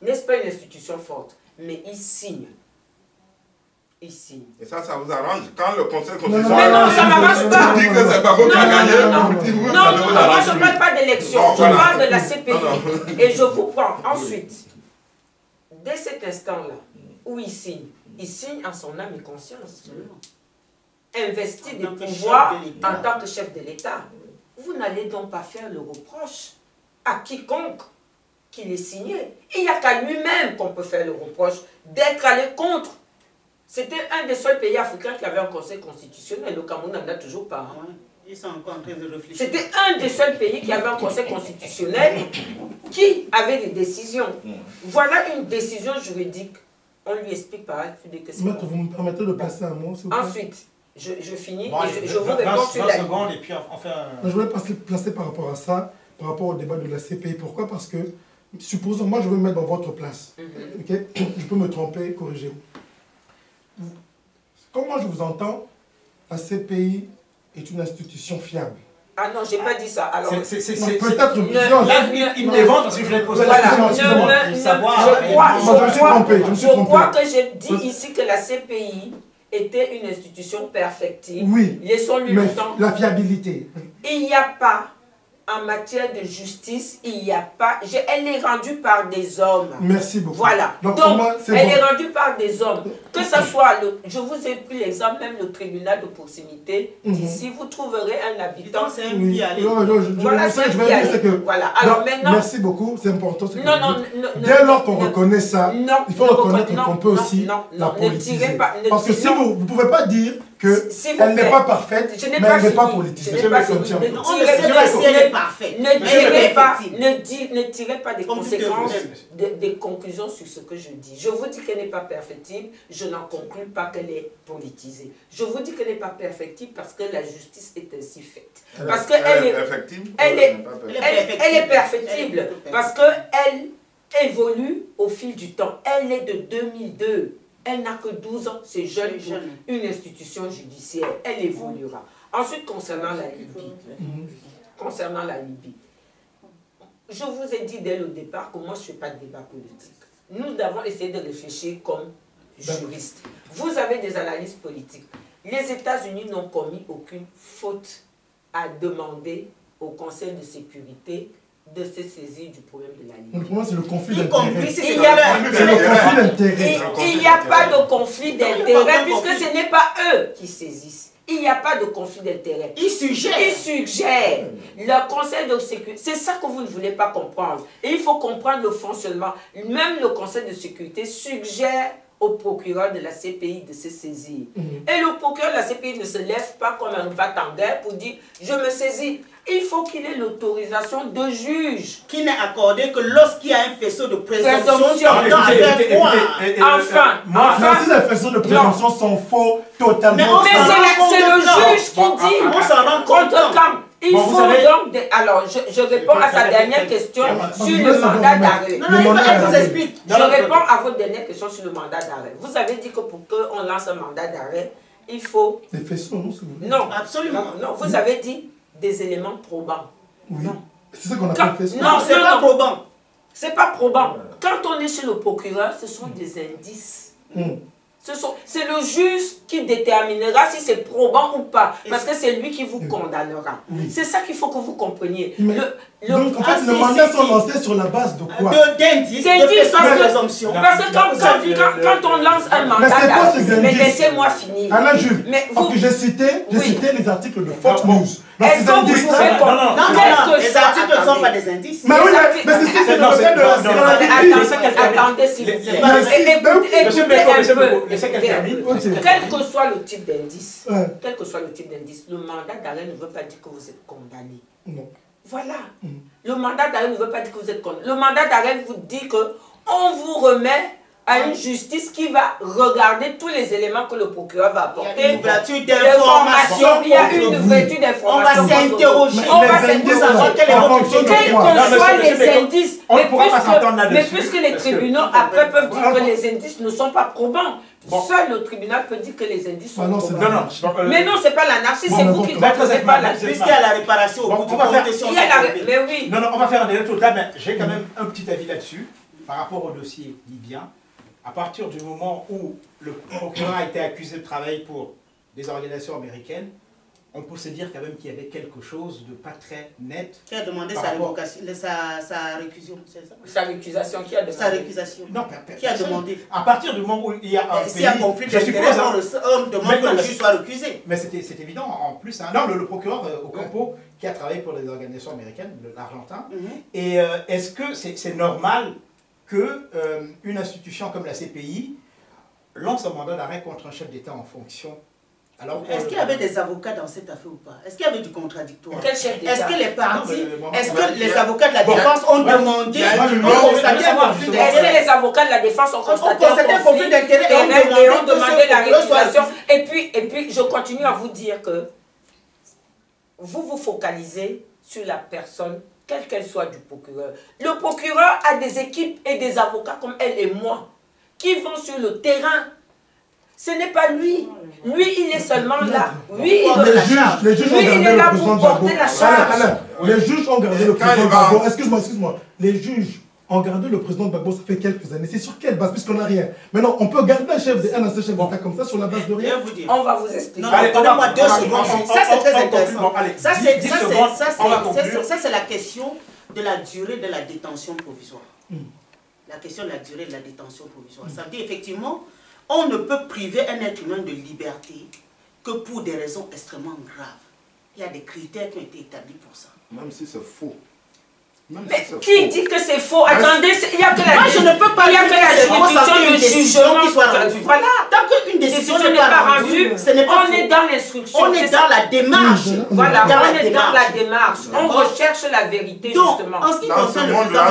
N'est-ce pas une institution forte? Mais il signe. Ici. Et ça vous arrange quand le Conseil constitutionnel... Non, ça ne m'arrange pas. Dit que c'est Gbagbo qui a gagné. Non, moi je ne parle pas d'élection, je parle de la CPI. Et je vous prends ensuite, dès cet instant-là, où il signe en son âme et conscience. Investi des pouvoirs en tant que chef de l'État. Vous n'allez donc pas faire le reproche à quiconque qu'il ait signé. Il n'y a qu'à lui-même qu'on peut faire le reproche d'être allé contre. C'était un des seuls pays africains qui avait un conseil constitutionnel. Le Cameroun n'en a toujours pas. Ils sont encore en train de réfléchir. C'était un des seuls pays qui avait un conseil constitutionnel qui avait des décisions. Voilà une décision juridique. On lui explique par des questions. Maître, vous me permettez de passer un mot, s'il vous plaît? Ensuite, je finis et je vous réponds sur la... 20 secondes et puis on fait un... Je voulais placer par rapport à ça, par rapport au débat de la CPI. Pourquoi? Parce que, supposons, moi je veux me mettre dans votre place. Okay? Je peux me tromper, corrigez-vous. Comment je vous entends, la CPI est une institution fiable. Ah non, j'ai pas dit ça. Alors, peut-être il me dévente parce que je l'ai posé la question. Je crois que j'ai dit ici que la CPI était une institution perfectible. Oui, laissons-lui le temps. La fiabilité. Il n'y a pas, en matière de justice, il n'y a pas... Elle est rendue par des hommes. Merci beaucoup. Voilà. Donc elle est rendue par des hommes. Que ce soit, je vous ai pris l'exemple, même le tribunal de proximité, d'ici, vous trouverez un habitant... C'est un pays aller. Voilà, c'est un pays aller. Voilà. Alors maintenant... Merci beaucoup, c'est important. Dès lors qu'on reconnaît ça, il faut reconnaître qu'on peut aussi la politiser. Parce que si vous ne pouvez pas dire qu'elle n'est pas parfaite, mais elle n'est pas politisée. Je n'ai pas fini. Ne tirez pas des conséquences, des conclusions sur ce que je dis. Je vous dis qu'elle n'est pas perfectible, je n'en conclus pas qu'elle est politisée. Je vous dis qu'elle n'est pas perfectible parce que la justice est ainsi faite. Parce qu'elle est perfectible. Elle est perfectible parce qu'elle évolue au fil du temps. Elle est de 2002. Elle n'a que 12 ans, c'est jeune pour une institution judiciaire. Elle évoluera. Ensuite, concernant la Libye. Je vous ai dit dès le départ que moi, je ne fais pas de débat politique. Nous avons essayé de réfléchir comme juristes. Vous avez des analyses politiques. Les États-Unis n'ont commis aucune faute à demander au Conseil de sécurité de se saisir du problème de la Libye. Pour moi, c'est le conflit d'intérêts. Il n'y a pas de conflit d'intérêts puisque ce n'est pas eux qui saisissent. Il n'y a pas de conflit d'intérêts. Ils suggèrent. Le Conseil de sécurité, c'est ça que vous ne voulez pas comprendre. Et il faut comprendre le fonctionnement. Même le Conseil de sécurité suggère au procureur de la CPI de se saisir. Et le procureur de la CPI ne se lève pas comme un va-t-en-guerre pour dire « je me saisis ». Il faut qu'il ait l'autorisation de juge. Qui n'est accordé que lorsqu'il y a un faisceau de présomption. Enfin, si les faisceaux de présomption sont faux, totalement. Mais c'est le juge qui dit on s'en rend compte. Il faut donc... Alors, je réponds à sa dernière question sur le mandat d'arrêt. Je réponds à votre dernière question sur le mandat d'arrêt. Vous avez dit que pour qu'on lance un mandat d'arrêt, il faut... Des faisceaux, non, c'est vrai. Non, absolument. Non, vous avez dit des éléments probants. Oui. C'est ça qu'on appelle faisceau. Non, c'est pas probant. C'est pas probant. Quand on est chez le procureur, ce sont des indices. C'est le juge qui déterminera si c'est probant ou pas. Parce que c'est lui qui vous condamnera. C'est ça qu'il faut que vous compreniez. Donc, en fait, les mandats sont lancés sur la base de quoi? D'indices, de présomption. Parce que quand on lance un mandat d'arrêt, mais laissez-moi finir. Alain Jules, j'ai cité les articles de Fox News. Est-ce que vous pouvez comprendre? Non, les articles ne sont pas des indices. Mais oui, mais c'est le fait de... Attendez, s'il vous plaît. Écoutez un peu. Quel que soit le type d'indice, le mandat d'arrêt ne veut pas dire que vous êtes condamné. Non. Voilà. Le mandat d'arrêt ne veut pas dire que vous êtes condamné. Le mandat d'arrêt vous dit qu'on vous remet à une justice qui va regarder tous les éléments que le procureur va apporter. Il y a une ouverture d'information. Il y a une ouverture d'information. On va s'interroger. On va s'interroger. Quels que soient les indices. Mais puisque les tribunaux après peuvent dire que les indices ne sont pas probants. Seul le tribunal peut dire que les indices sont probants. Mais non, c'est pas l'anarchie, c'est vous qui ne comprenez pas la justice. Puisqu'il y a la réparation au bout du compte. Mais oui. Non, on va faire un délai total, mais j'ai quand même un petit avis là-dessus par rapport au dossier libyen. À partir du moment où le procureur a été accusé de travailler pour des organisations américaines, on peut se dire quand même qu'il y avait quelque chose de pas très net. Qui a demandé sa révocation, sa récusation, c'est ça? Sa récusation, qui a demandé? Sa récusation. Non, qui a demandé? À partir du moment où il y a un pays... S'il y a conflit d'intérêts, on demande que le juge soit recusé. Mais c'est évident, en plus. Non, le procureur Ocampo, qui a travaillé pour des organisations américaines, l'Argentin, et est-ce que c'est normal qu'une institution comme la CPI lance un mandat d'arrêt contre un chef d'État en fonction? Est-ce qu'il y avait des avocats dans cette affaire ou pas? Est-ce qu'il y avait du contradictoire? Quel chef d'État? Est-ce que les partis, est-ce que les avocats de la défense ont demandé, ont constaté un conflit d'intérêt? Est-ce que les avocats de la défense ont constaté un conflit d'intérêt et ont demandé la récusation? Et puis, je continue à vous dire que vous vous focalisez sur la personne, quelle qu'elle soit, du procureur. Le procureur a des équipes et des avocats comme elle et moi qui vont sur le terrain. Ce n'est pas lui. Lui, il est seulement là. Lui, il est là pour porter la charge. Les juges ont gardé le président Gbagbo. Excuse-moi. Les juges ont gardé le président Gbagbo, ça fait quelques années. C'est sur quelle base? Puisqu'on n'a rien. Maintenant, on peut garder un ancien chef d'État comme ça sur la base de rien. On va vous expliquer. Donnez-moi 2 secondes. Ça, c'est très intéressant. Ça, c'est la question de la durée de la détention provisoire. La question de la durée de la détention provisoire. Ça veut dire effectivement, on ne peut priver un être humain de liberté que pour des raisons extrêmement graves. Il y a des critères qui ont été établis pour ça. Même si c'est faux. Mais qui dit que c'est faux? Attendez, il n'y a que la Moi, je ne peux pas dire que la juridiction de jugement. Voilà. Tant qu'une décision n'est pas rendue, on est dans l'instruction. On est dans la démarche. Voilà, on est dans la démarche. On recherche la vérité, justement. En ce qui concerne le président,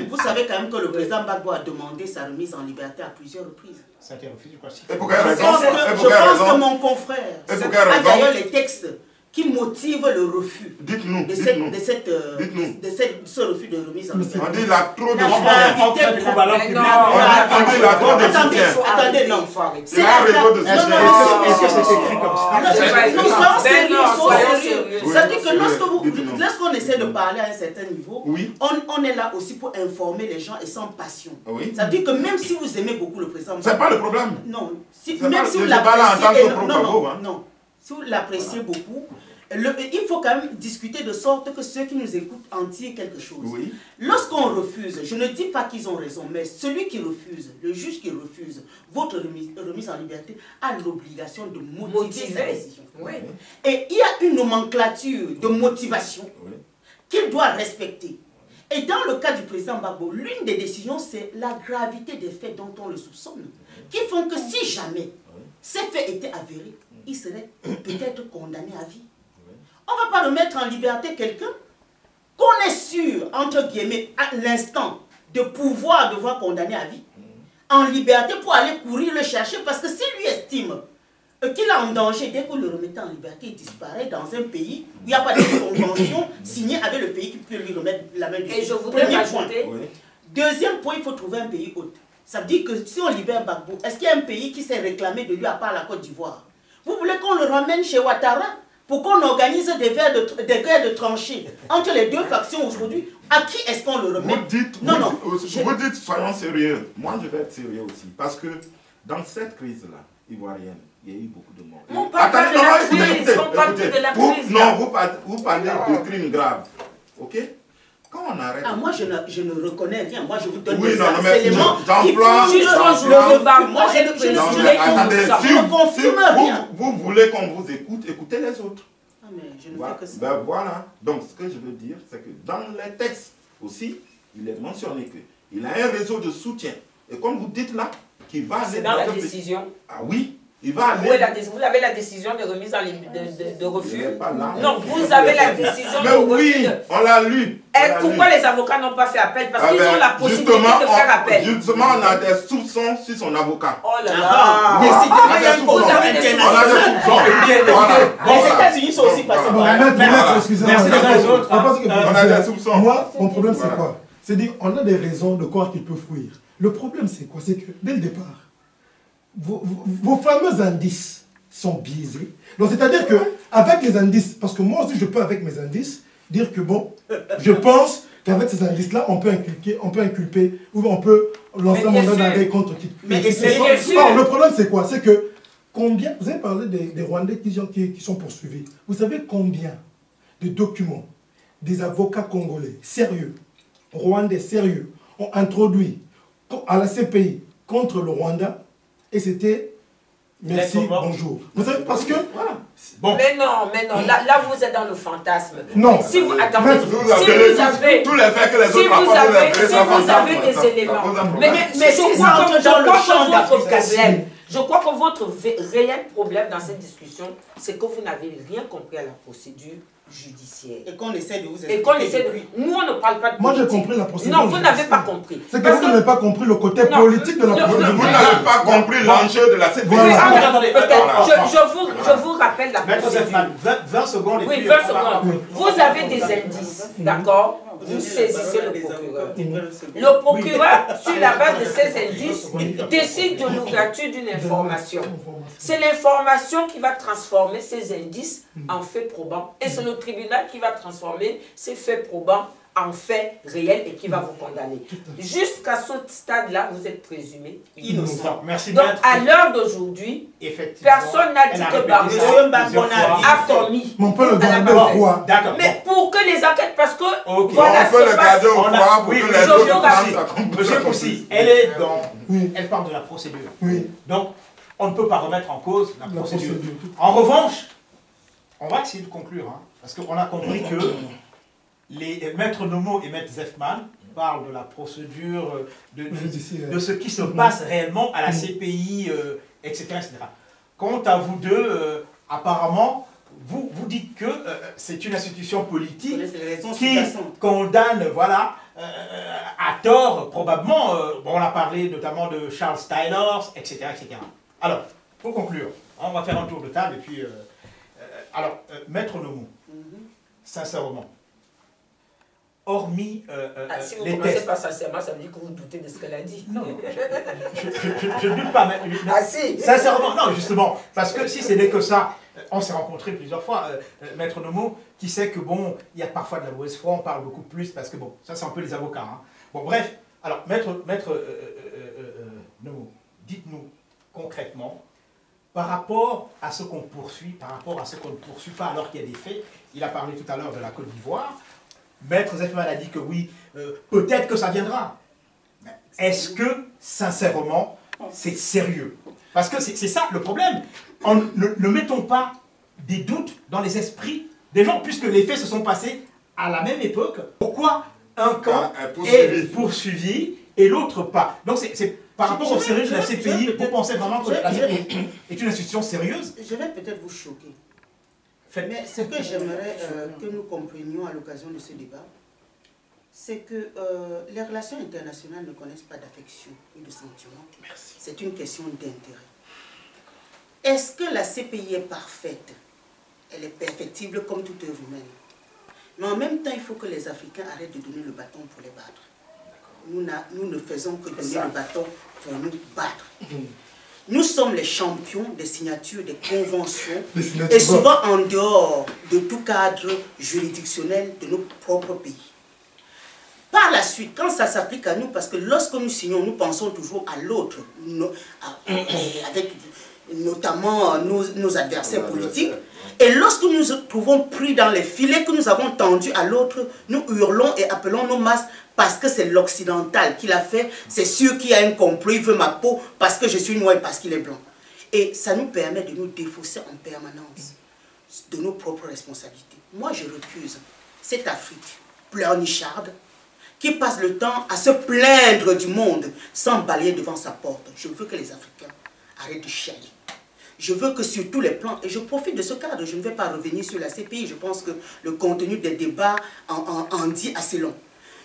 vous savez quand même que le président Gbagbo a demandé sa remise en liberté à plusieurs reprises. Et pour quelle raison? Je pense que mon confrère a d'ailleurs les textes qui motive le refus de ce refus de remise en liberté. On dit il a trop de Attendez, non. C'est un réseau de Est-ce que c'est écrit comme ça? Nous sommes sérieux. C'est-à-dire que lorsqu'on essaie de parler à un certain niveau, on est là aussi pour informer les gens et sans passion. C'est-à-dire que même si vous aimez beaucoup le président... C'est pas le problème. Non. Même si vous l'appréciez... Non. Si vous l'appréciez beaucoup, il faut quand même discuter de sorte que ceux qui nous écoutent en tirent quelque chose. Lorsqu'on refuse, je ne dis pas qu'ils ont raison, mais celui qui refuse, le juge qui refuse votre remise en liberté a l'obligation de motiver sa décision. Et il y a une nomenclature de motivation qu'il doit respecter. Et dans le cas du président Gbagbo, l'une des décisions, c'est la gravité des faits dont on le soupçonne, qui font que si jamais ces faits étaient avérés, il serait peut-être condamné à vie. On ne va pas remettre en liberté quelqu'un qu'on est sûr, entre guillemets, à l'instant de pouvoir devoir condamner à vie, en liberté pour aller courir le chercher, parce que s'il lui estime qu'il est en danger, dès que vous le remettez en liberté, il disparaît dans un pays où il n'y a pas de convention signée avec le pays qui peut lui remettre la main dessus. Et je voudrais rajouter... Deuxième point, il faut trouver un pays hôte. Ça veut dire que si on libère Gbagbo, est-ce qu'il y a un pays qui s'est réclamé de lui à part la Côte d'Ivoire? Vous voulez qu'on le ramène chez Ouattara pour qu'on organise des guerres de tranchées entre les deux factions aujourd'hui? À qui est-ce qu'on le remet? Vous dites soyons sérieux. Moi, je vais être sérieux aussi. Parce que dans cette crise-là, ivoirienne, il y a eu beaucoup de morts. On parle pas de la crise. Non, vous parlez de crimes graves. Ok? Quand on arrête... moi, je ne reconnais rien. Moi, je vous donne des éléments. J'emploie... Moi, je ne confirme rien. Vous voulez qu'on vous écoute, écoutez les autres. Mais je ne fais que ça. Voilà. Donc, ce que je veux dire, c'est que dans les textes aussi, il est mentionné qu'il a un réseau de soutien. Et comme vous dites là, qui va aller... C'est dans la décision. Ah oui, il va aller... Vous avez la décision de remise de refus. Non, vous avez la décision de refus. Oui, on l'a lu. Pourquoi les avocats n'ont pas fait appel? Parce qu'ils ont la possibilité de faire appel. Justement, on a des soupçons sur son avocat. Oh là là. Mais si vous avez des soupçons. Les États-Unis sont aussi passés. Excusez-moi. On a des soupçons. Moi, mon problème, c'est quoi? C'est dire, on a des raisons de croire qu'il peut fuir. Le problème, c'est quoi? C'est que, dès le départ, vos fameux indices sont biaisés. Donc, c'est-à-dire que, avec les indices, parce que moi aussi, je peux, avec mes indices, dire que bon, je pense qu'avec ces indices-là, on peut inculper, ou on peut lancer un mandat d'arrêt contre qui. Or, le problème, c'est quoi? C'est que, combien, vous avez parlé des Rwandais qui sont poursuivis. Vous savez combien de documents des avocats congolais sérieux, rwandais sérieux, ont introduit à la CPI contre le Rwanda, et c'était merci, bonjour. Vous savez, parce que... Voilà. Bon. Mais non, là vous êtes dans le fantasme. Non. Si vous avez des éléments, mais je crois que votre réel problème dans cette discussion, c'est que vous n'avez rien compris à la procédure judiciaire. Et qu'on essaie de vous expliquer. Nous, on ne parle pas de politique. Moi, j'ai compris la procédure. Non, vous n'avez pas compris. C'est que vous n'avez pas compris le côté politique de la procédure. Vous n'avez pas compris l'enjeu de la CPI. Je vous rappelle la procédure. 20 secondes. Oui, 20 secondes. Vous avez des indices, d'accord? Vous saisissez le procureur. Le procureur, sur la base de ces indices, décide de l'ouverture d'une information. C'est l'information qui va transformer ces indices en faits probants. Et c'est le tribunal qui va transformer ces faits probants en fait réel et qui va vous condamner. Jusqu'à ce stade-là, vous êtes présumé innocent. Merci. Donc, à l'heure d'aujourd'hui, personne n'a dit que Gbagbo a commis. Mais on peut le garder au froid. Mais pour que les enquêtes, parce que voilà, on peut le garder au froid pour que les autres... Monsieur Poussi, elle parle de la procédure. Oui. Donc, on ne peut pas remettre en cause la procédure. En revanche, on va essayer de conclure, hein, parce qu'on a compris que les Maître Nomo et Maître Zefman parlent de la procédure, de ce qui se passe réellement à la CPI, etc., etc. Quant à vous deux, apparemment, vous dites que c'est une institution politique qui condamne, voilà, à tort, probablement, on a parlé notamment de Charles Taylor, etc., etc. Alors, pour conclure, on va faire un tour de table et puis Alors, Maître Nomo, sincèrement, hormis si vous commencez pas sincèrement, ça veut dire que vous doutez de ce qu'elle a dit. Non, je ne doute pas. Mais, si. Sincèrement, non, justement, parce que si ce n'est que ça, on s'est rencontrés plusieurs fois, Maître Nomo, qui sait que bon, il y a parfois de la mauvaise foi, on parle beaucoup plus, parce que bon, ça c'est un peu les avocats. Hein. Bon, bref, alors, Maître Nomo, dites-nous concrètement, par rapport à ce qu'on poursuit, par rapport à ce qu'on ne poursuit pas alors qu'il y a des faits, il a parlé tout à l'heure de la Côte d'Ivoire, Maître Zefman a dit que oui, peut-être que ça viendra. Est-ce que, sincèrement, c'est sérieux? Parce que c'est ça le problème. Ne mettons pas des doutes dans les esprits des gens, puisque les faits se sont passés à la même époque. Pourquoi un camp est poursuivi et l'autre pas? Donc c'est par rapport au sérieux de la CPI, vous pensez vraiment que la CPI est une institution sérieuse? Je vais peut-être vous choquer. Mais ce que j'aimerais que nous comprenions à l'occasion de ce débat, c'est que les relations internationales ne connaissent pas d'affection et de sentiment. C'est une question d'intérêt. Est-ce que la CPI est parfaite? Elle est perfectible comme toute œuvre humaine. Mais en même temps, il faut que les Africains arrêtent de donner le bâton pour les battre. Nous ne faisons que donner le bâton pour nous battre. Nous sommes les champions des signatures, des conventions, et souvent en dehors de tout cadre juridictionnel de nos propres pays. Par la suite, quand ça s'applique à nous, parce que lorsque nous signons, nous pensons toujours à l'autre, avec notamment nos adversaires politiques, et lorsque nous nous trouvons pris dans les filets que nous avons tendus à l'autre, nous hurlons et appelons nos masses parce que c'est l'occidental qui l'a fait, c'est sûr qu'il y a un complot, il veut ma peau parce que je suis noir et parce qu'il est blanc. Et ça nous permet de nous défausser en permanence de nos propres responsabilités. Moi, je refuse cette Afrique pleurnicharde qui passe le temps à se plaindre du monde sans balayer devant sa porte. Je veux que les Africains arrêtent de chialer. Je veux que sur tous les plans, et je profite de ce cadre, je ne vais pas revenir sur la CPI, je pense que le contenu des débats en dit assez long.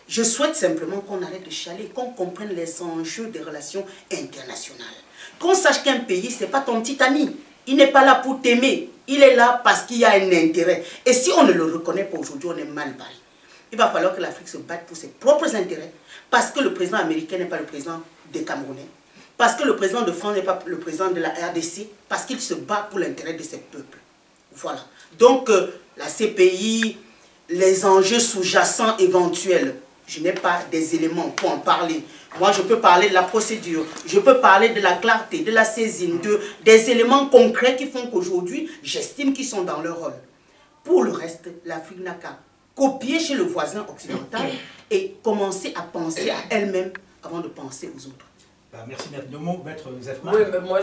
Je souhaite simplement qu'on arrête de chialer, qu'on comprenne les enjeux des relations internationales. Qu'on sache qu'un pays, ce n'est pas ton petit ami. Il n'est pas là pour t'aimer. Il est là parce qu'il y a un intérêt. Et si on ne le reconnaît pas aujourd'hui, on est mal barré. Il va falloir que l'Afrique se batte pour ses propres intérêts. Parce que le président américain n'est pas le président des Camerounais. Parce que le président de France n'est pas le président de la RDC. Parce qu'il se bat pour l'intérêt de ses peuples. Voilà. Donc, la CPI, les enjeux sous-jacents éventuels, je n'ai pas des éléments pour en parler. Moi, je peux parler de la procédure, je peux parler de la clarté, de la saisine, des éléments concrets qui font qu'aujourd'hui, j'estime qu'ils sont dans leur rôle. Pour le reste, l'Afrique n'a qu'à copier chez le voisin occidental et commencer à penser à elle-même avant de penser aux autres. Merci, Maître Zefman. Oui, mais moi,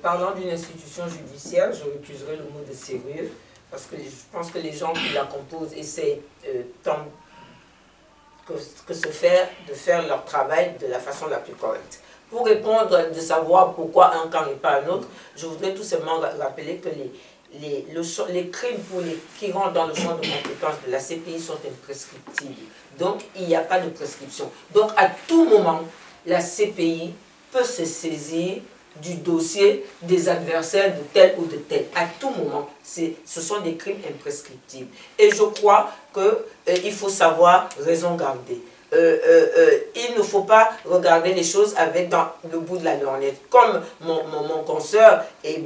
parlant d'une institution judiciaire, je refuserai le mot de sérieux, parce que je pense que les gens qui la composent essaient tant de faire leur travail de la façon la plus correcte. Pour répondre, de savoir pourquoi un camp et pas un autre, je voudrais tout simplement rappeler que les crimes qui rentrent dans le champ de compétence de la CPI sont imprescriptibles. Donc, il n'y a pas de prescription. Donc, à tout moment, la CPI peut se saisir du dossier des adversaires de tel ou de tel. À tout moment, ce sont des crimes imprescriptibles. Et je crois qu'il faut savoir raison garder. Il ne faut pas regarder les choses dans le bout de la lorgnette. Comme mon consoeur et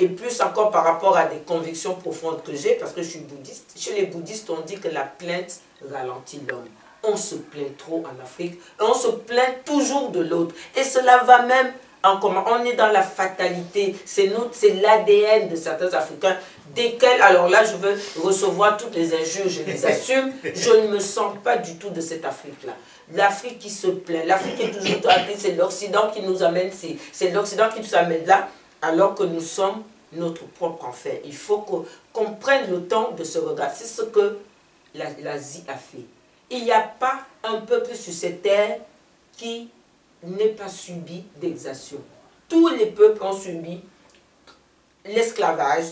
plus encore par rapport à des convictions profondes que j'ai, parce que je suis bouddhiste. Chez les bouddhistes, on dit que la plainte ralentit l'homme. On se plaint trop en Afrique, et on se plaint toujours de l'autre. Et cela va même en commun. On est dans la fatalité. C'est l'ADN de certains Africains, desquels, alors là, je veux recevoir toutes les injures, je les assume. Je ne me sens pas du tout de cette Afrique-là. L'Afrique qui se plaint, l'Afrique est toujours traitée, c'est l'Occident qui nous amène, c'est l'Occident qui nous amène là, alors que nous sommes notre propre enfer. Il faut qu'on prenne le temps de se regarder. C'est ce que l'Asie a fait. Il n'y a pas un peuple sur cette terre qui n'ait pas subi d'exaction. Tous les peuples ont subi l'esclavage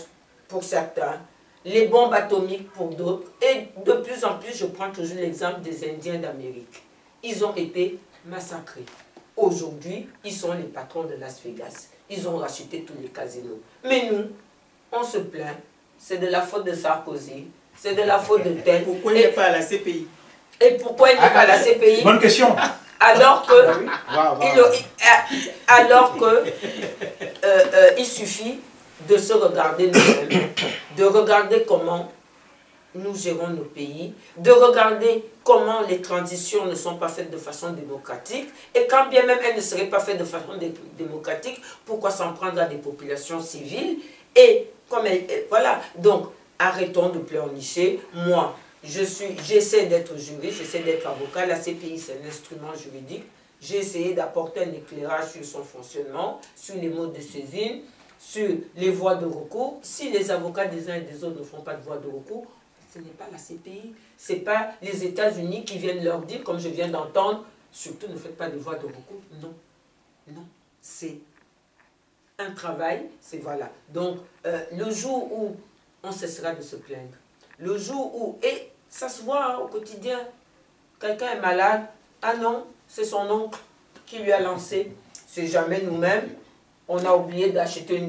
pour certains, les bombes atomiques pour d'autres, et de plus en plus, je prends toujours l'exemple des Indiens d'Amérique. Ils ont été massacrés. Aujourd'hui, ils sont les patrons de Las Vegas. Ils ont racheté tous les casinos. Mais nous, on se plaint, c'est de la faute de Sarkozy, c'est de la faute de tel. Pourquoi il n'est pas à la CPI? Et pourquoi il n'est pas à la CPI? Bonne question. Alors que, il suffit de se regarder nous-mêmes, de regarder comment nous gérons nos pays, de regarder comment les transitions ne sont pas faites de façon démocratique, et quand bien même elles ne seraient pas faites de façon démocratique, pourquoi s'en prendre à des populations civiles? Et comme voilà, donc arrêtons de pleurnicher. Moi, j'essaie d'être juriste, j'essaie d'être avocat. La CPI, c'est un instrument juridique. J'ai essayé d'apporter un éclairage sur son fonctionnement, sur les modes de saisine, sur les voies de recours. Si les avocats des uns et des autres ne font pas de voies de recours, ce n'est pas la CPI, ce n'est pas les États-Unis qui viennent leur dire, comme je viens d'entendre, surtout ne faites pas de voies de recours. Non, non, c'est un travail, c'est voilà. Donc, le jour où on cessera de se plaindre, le jour où, et ça se voit au quotidien, quelqu'un est malade, ah non, c'est son oncle qui lui a lancé, c'est jamais nous-mêmes, on a oublié d'acheter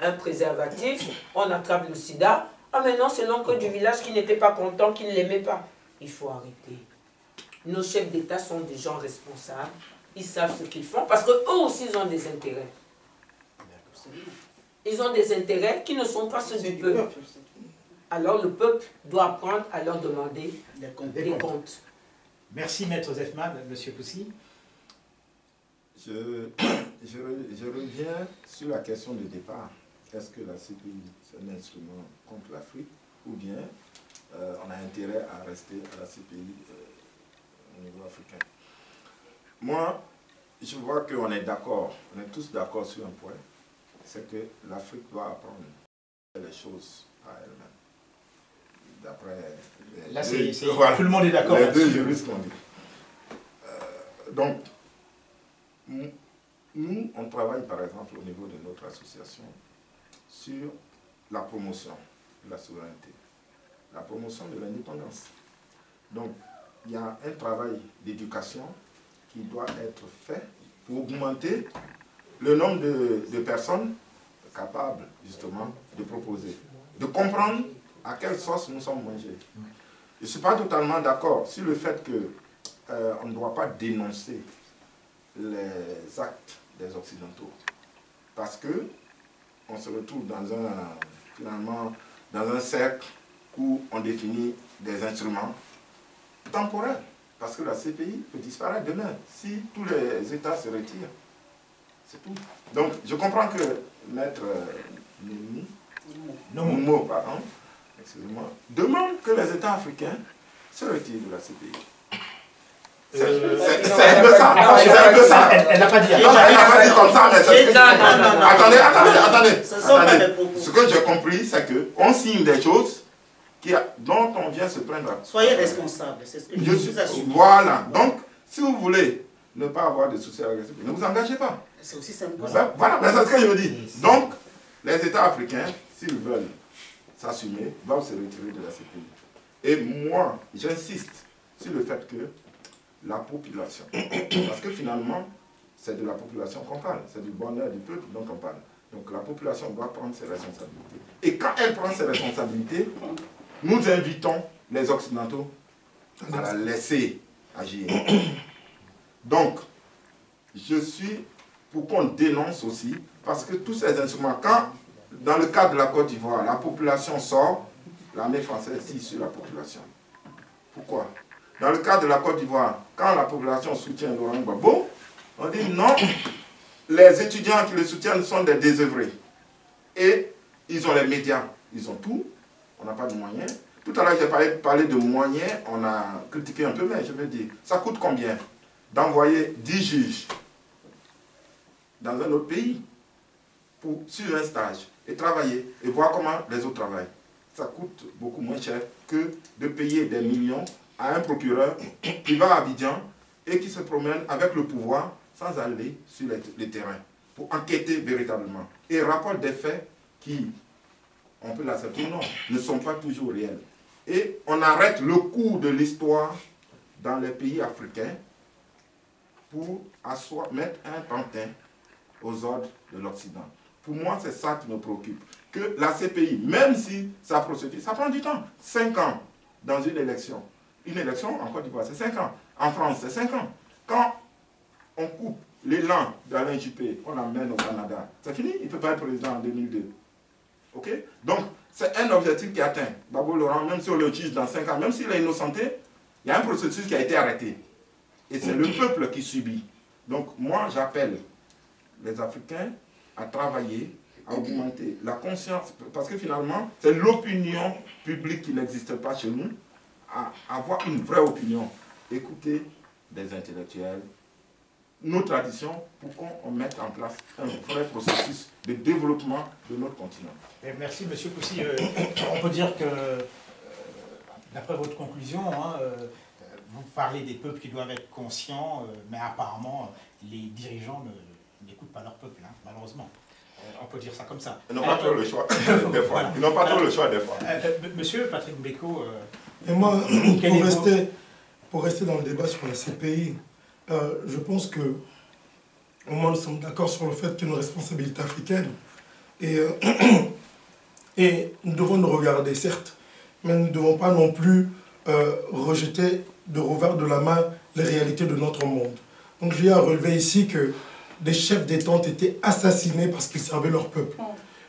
un préservatif, on attrape le sida, ah mais non, c'est l'oncle du village qui n'était pas content, qui ne l'aimait pas. Il faut arrêter. Nos chefs d'État sont des gens responsables, ils savent ce qu'ils font, parce qu'eux aussi ils ont des intérêts. Ils ont des intérêts qui ne sont pas ceux du peuple. Alors le peuple doit apprendre à leur demander des comptes. Merci Maître Zefman, Monsieur Poussy. Je reviens sur la question de départ. Est-ce que la CPI c'est un instrument contre l'Afrique ou bien on a intérêt à rester à la CPI au niveau africain? Moi, je vois qu'on est d'accord, on est tous d'accord sur un point, c'est que l'Afrique doit apprendre les choses à elle-même. D'après là, voilà, tout le monde est d'accord. Les deux juristes l'ont dit. Donc, nous, on travaille par exemple au niveau de notre association sur la promotion de la souveraineté, la promotion de l'indépendance. Donc, il y a un travail d'éducation qui doit être fait pour augmenter le nombre de personnes capables justement de proposer, de comprendre à quelle sauce nous sommes mangés. Je ne suis pas totalement d'accord sur le fait qu'on ne doit pas dénoncer les actes des Occidentaux. Parce que on se retrouve finalement dans un cercle où on définit des instruments temporaires. Parce que la CPI peut disparaître demain si tous les États se retirent. C'est tout. Donc je comprends que Maître Nomo, pardon, excusez-moi, demande que les États africains se retirent de la CPI. C'est un peu ça. C'est un peu ça. Elle n'a pas dit. Elle n'a pas dit comme ça, mais c'est ce que attendez. Ce que j'ai compris, c'est qu'on signe des choses dont on vient se plaindre. Soyez responsable, c'est ce que je vous assure. Voilà. Donc, si vous voulez ne pas avoir de soucis avec la CPI, ne vous engagez pas. C'est aussi simple. Voilà, c'est ce que je veux dire. Donc, les États africains, s'ils veulent s'assumer, doivent se retirer de la CPI. Et moi, j'insiste sur le fait que la population, parce que finalement, c'est de la population qu'on parle, c'est du bonheur du peuple dont on parle. Donc la population doit prendre ses responsabilités. Et quand elle prend ses responsabilités, nous invitons les Occidentaux à la laisser agir. Donc, je suis pour qu'on dénonce aussi, parce que tous ces instruments, quand, dans le cas de la Côte d'Ivoire, la population sort, l'armée française tire sur la population. Pourquoi? Dans le cas de la Côte d'Ivoire, quand la population soutient Laurent Gbagbo, on dit non, les étudiants qui le soutiennent sont des désœuvrés. Et ils ont les médias, ils ont tout, on n'a pas de moyens. Tout à l'heure, j'ai parlé de moyens, on a critiqué un peu, mais je veux dire, ça coûte combien d'envoyer 10 juges dans un autre pays sur un stage et travailler et voir comment les autres travaillent? Ça coûte beaucoup moins cher que de payer des millions à un procureur qui va à Abidjan et qui se promène avec le pouvoir sans aller sur les terrains pour enquêter véritablement. Et rapporte des faits qui, on peut l'accepter ou non, ne sont pas toujours réels. Et on arrête le cours de l'histoire dans les pays africains pour mettre un pantin aux ordres de l'Occident. Pour moi, c'est ça qui me préoccupe. que la CPI, même si sa procédure, ça prend du temps. 5 ans dans une élection. Une élection en Côte d'Ivoire, c'est 5 ans. En France, c'est 5 ans. Quand on coupe l'élan d'Alain Juppé, on l'amène au Canada, c'est fini, il ne peut pas être président en 2002. Ok? Donc, c'est un objectif qui est atteint. Gbagbo Laurent, même si on le juge dans 5 ans, même s'il est innocenté, il y a un processus qui a été arrêté. Et c'est le peuple qui subit. Donc, moi, j'appelle les Africains à travailler, à augmenter la conscience, parce que finalement, c'est l'opinion publique qui n'existe pas chez nous, à avoir une vraie opinion. Écouter des intellectuels, nos traditions, pour qu'on mette en place un vrai processus de développement de notre continent. Et merci, M. Koussi. On peut dire que, d'après votre conclusion, vous parlez des peuples qui doivent être conscients, mais apparemment, les dirigeants n'écoutent pas leur peuple, malheureusement. On peut dire ça comme ça. Ils n'ont pas trop le choix, des fois. Ils n'ont pas trop le choix, des fois. Monsieur Patrick Mbeko... Et moi, pour rester dans le débat sur la CPI, je pense que au moins nous sommes d'accord sur le fait qu'il y a une responsabilité africaine. Et nous devons nous regarder, certes, mais nous ne devons pas non plus rejeter de revers de la main les réalités de notre monde. Donc j'ai à relever ici que des chefs d'État ont été assassinés parce qu'ils servaient leur peuple.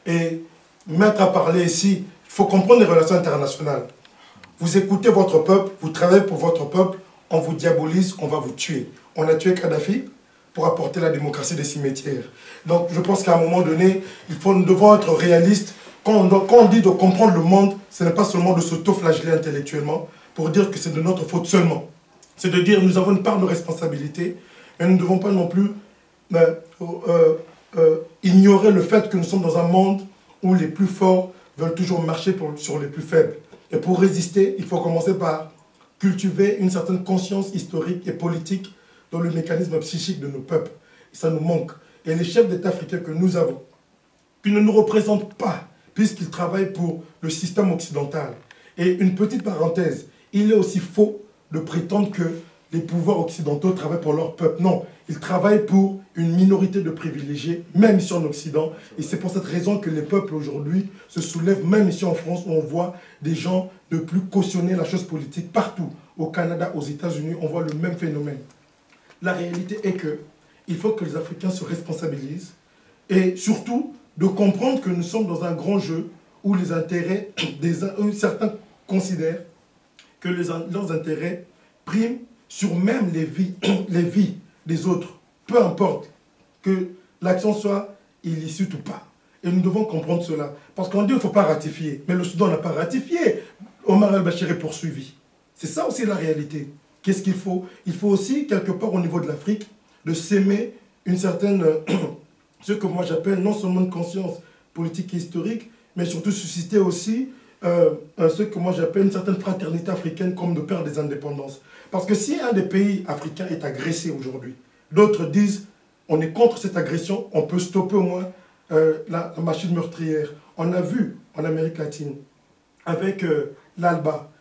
Et mettre à parler ici, il faut comprendre les relations internationales. Vous écoutez votre peuple, vous travaillez pour votre peuple, on vous diabolise, on va vous tuer. On a tué Kadhafi pour apporter la démocratie des cimetières. Donc je pense qu'à un moment donné, nous devons être réalistes. Quand on dit de comprendre le monde, ce n'est pas seulement de s'auto-flageller intellectuellement pour dire que c'est de notre faute seulement. C'est de dire que nous avons une part de responsabilité, mais nous ne devons pas non plus ignorer le fait que nous sommes dans un monde où les plus forts veulent toujours marcher sur les plus faibles. Et pour résister, il faut commencer par cultiver une certaine conscience historique et politique dans le mécanisme psychique de nos peuples. Et ça nous manque. Et les chefs d'État africains que nous avons, qui ne nous représentent pas, puisqu'ils travaillent pour le système occidental. Et une petite parenthèse, il est aussi faux de prétendre que les pouvoirs occidentaux travaillent pour leur peuple. Non, ils travaillent pour une minorité de privilégiés, même ici en Occident. Et c'est pour cette raison que les peuples aujourd'hui se soulèvent, même ici en France, où on voit des gens ne plus cautionner la chose politique partout. Au Canada, aux États-Unis, on voit le même phénomène. La réalité est qu'il faut que les Africains se responsabilisent et surtout de comprendre que nous sommes dans un grand jeu où les intérêts certains considèrent que leurs intérêts priment sur même les vies des autres, peu importe que l'action soit illicite ou pas. Et nous devons comprendre cela. Parce qu'on dit qu'il ne faut pas ratifier, mais le Soudan n'a pas ratifié. Omar el-Bashir est poursuivi. C'est ça aussi la réalité. Qu'est-ce qu'il faut? Il faut aussi, quelque part au niveau de l'Afrique, de s'aimer une certaine, ce que moi j'appelle non seulement une conscience politique et historique, mais surtout susciter aussi ce que moi j'appelle une certaine fraternité africaine comme de père des indépendances. Parce que si un des pays africains est agressé aujourd'hui, d'autres disent on est contre cette agression, on peut stopper au moins la machine meurtrière. On a vu en Amérique latine, avec l'ALBA,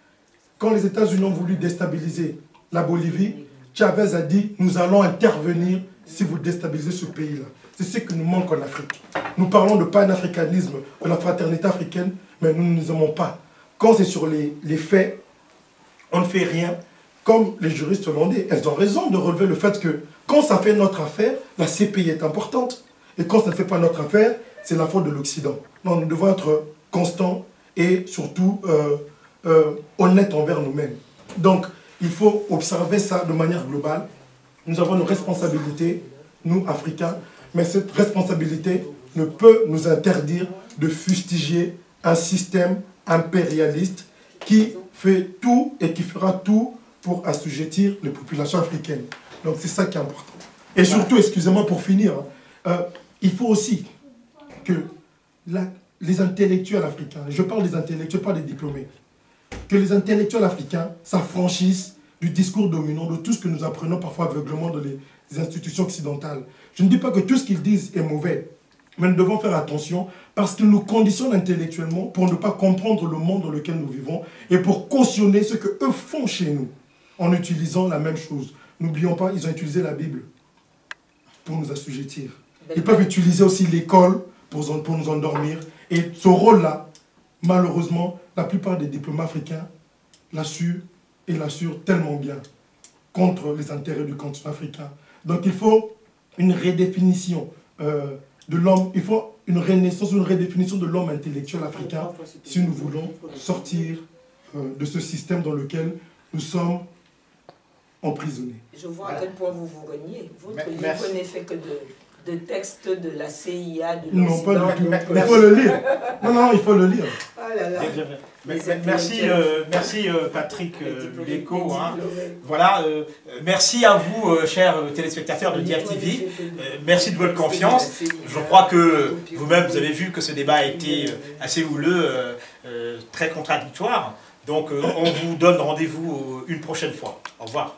quand les États-Unis ont voulu déstabiliser la Bolivie, Chavez a dit nous allons intervenir si vous déstabilisez ce pays-là. C'est ce que nous manque en Afrique. Nous parlons de panafricanisme, de la fraternité africaine, mais nous ne nous aimons pas. Quand c'est sur les faits, on ne fait rien. Comme les juristes l'ont dit, elles ont raison de relever le fait que quand ça fait notre affaire, la CPI est importante. Et quand ça ne fait pas notre affaire, c'est la faute de l'Occident. Donc nous devons être constants et surtout honnêtes envers nous-mêmes. Donc il faut observer ça de manière globale. Nous avons une responsabilité, nous, Africains, mais cette responsabilité ne peut nous interdire de fustiger un système impérialiste qui fait tout et qui fera tout pour assujettir les populations africaines. Donc c'est ça qui est important. Et surtout, excusez-moi pour finir, il faut aussi que les intellectuels africains, je parle des intellectuels, pas des diplômés, que les intellectuels africains s'affranchissent du discours dominant, de tout ce que nous apprenons parfois aveuglement dans les institutions occidentales. Je ne dis pas que tout ce qu'ils disent est mauvais, mais nous devons faire attention parce qu'ils nous conditionnent intellectuellement pour ne pas comprendre le monde dans lequel nous vivons et pour cautionner ce qu'eux font chez nous en utilisant la même chose. N'oublions pas, ils ont utilisé la Bible pour nous assujettir. Ils peuvent utiliser aussi l'école pour nous endormir Et ce rôle-là, malheureusement, la plupart des diplomates africains l'assurent et l'assurent tellement bien contre les intérêts du continent africain. Donc il faut une redéfinition de l'homme, il faut une renaissance, une redéfinition de l'homme intellectuel africain si nous voulons sortir de ce système dans lequel nous sommes emprisonnés. Je vois à quel point vous vous reniez. Votre livre n'est fait que de textes de la CIA, de l'Occident. Non, pas du tout. Il faut le lire. Non, il faut le lire. Oh là là. Merci Patrick Léco. Hein. Voilà, merci à vous, chers téléspectateurs de DIAF-TV. Merci de votre confiance. Je crois que vous-même, vous avez vu que ce débat a été assez houleux, très contradictoire. Donc, on vous donne rendez-vous une prochaine fois. Au revoir.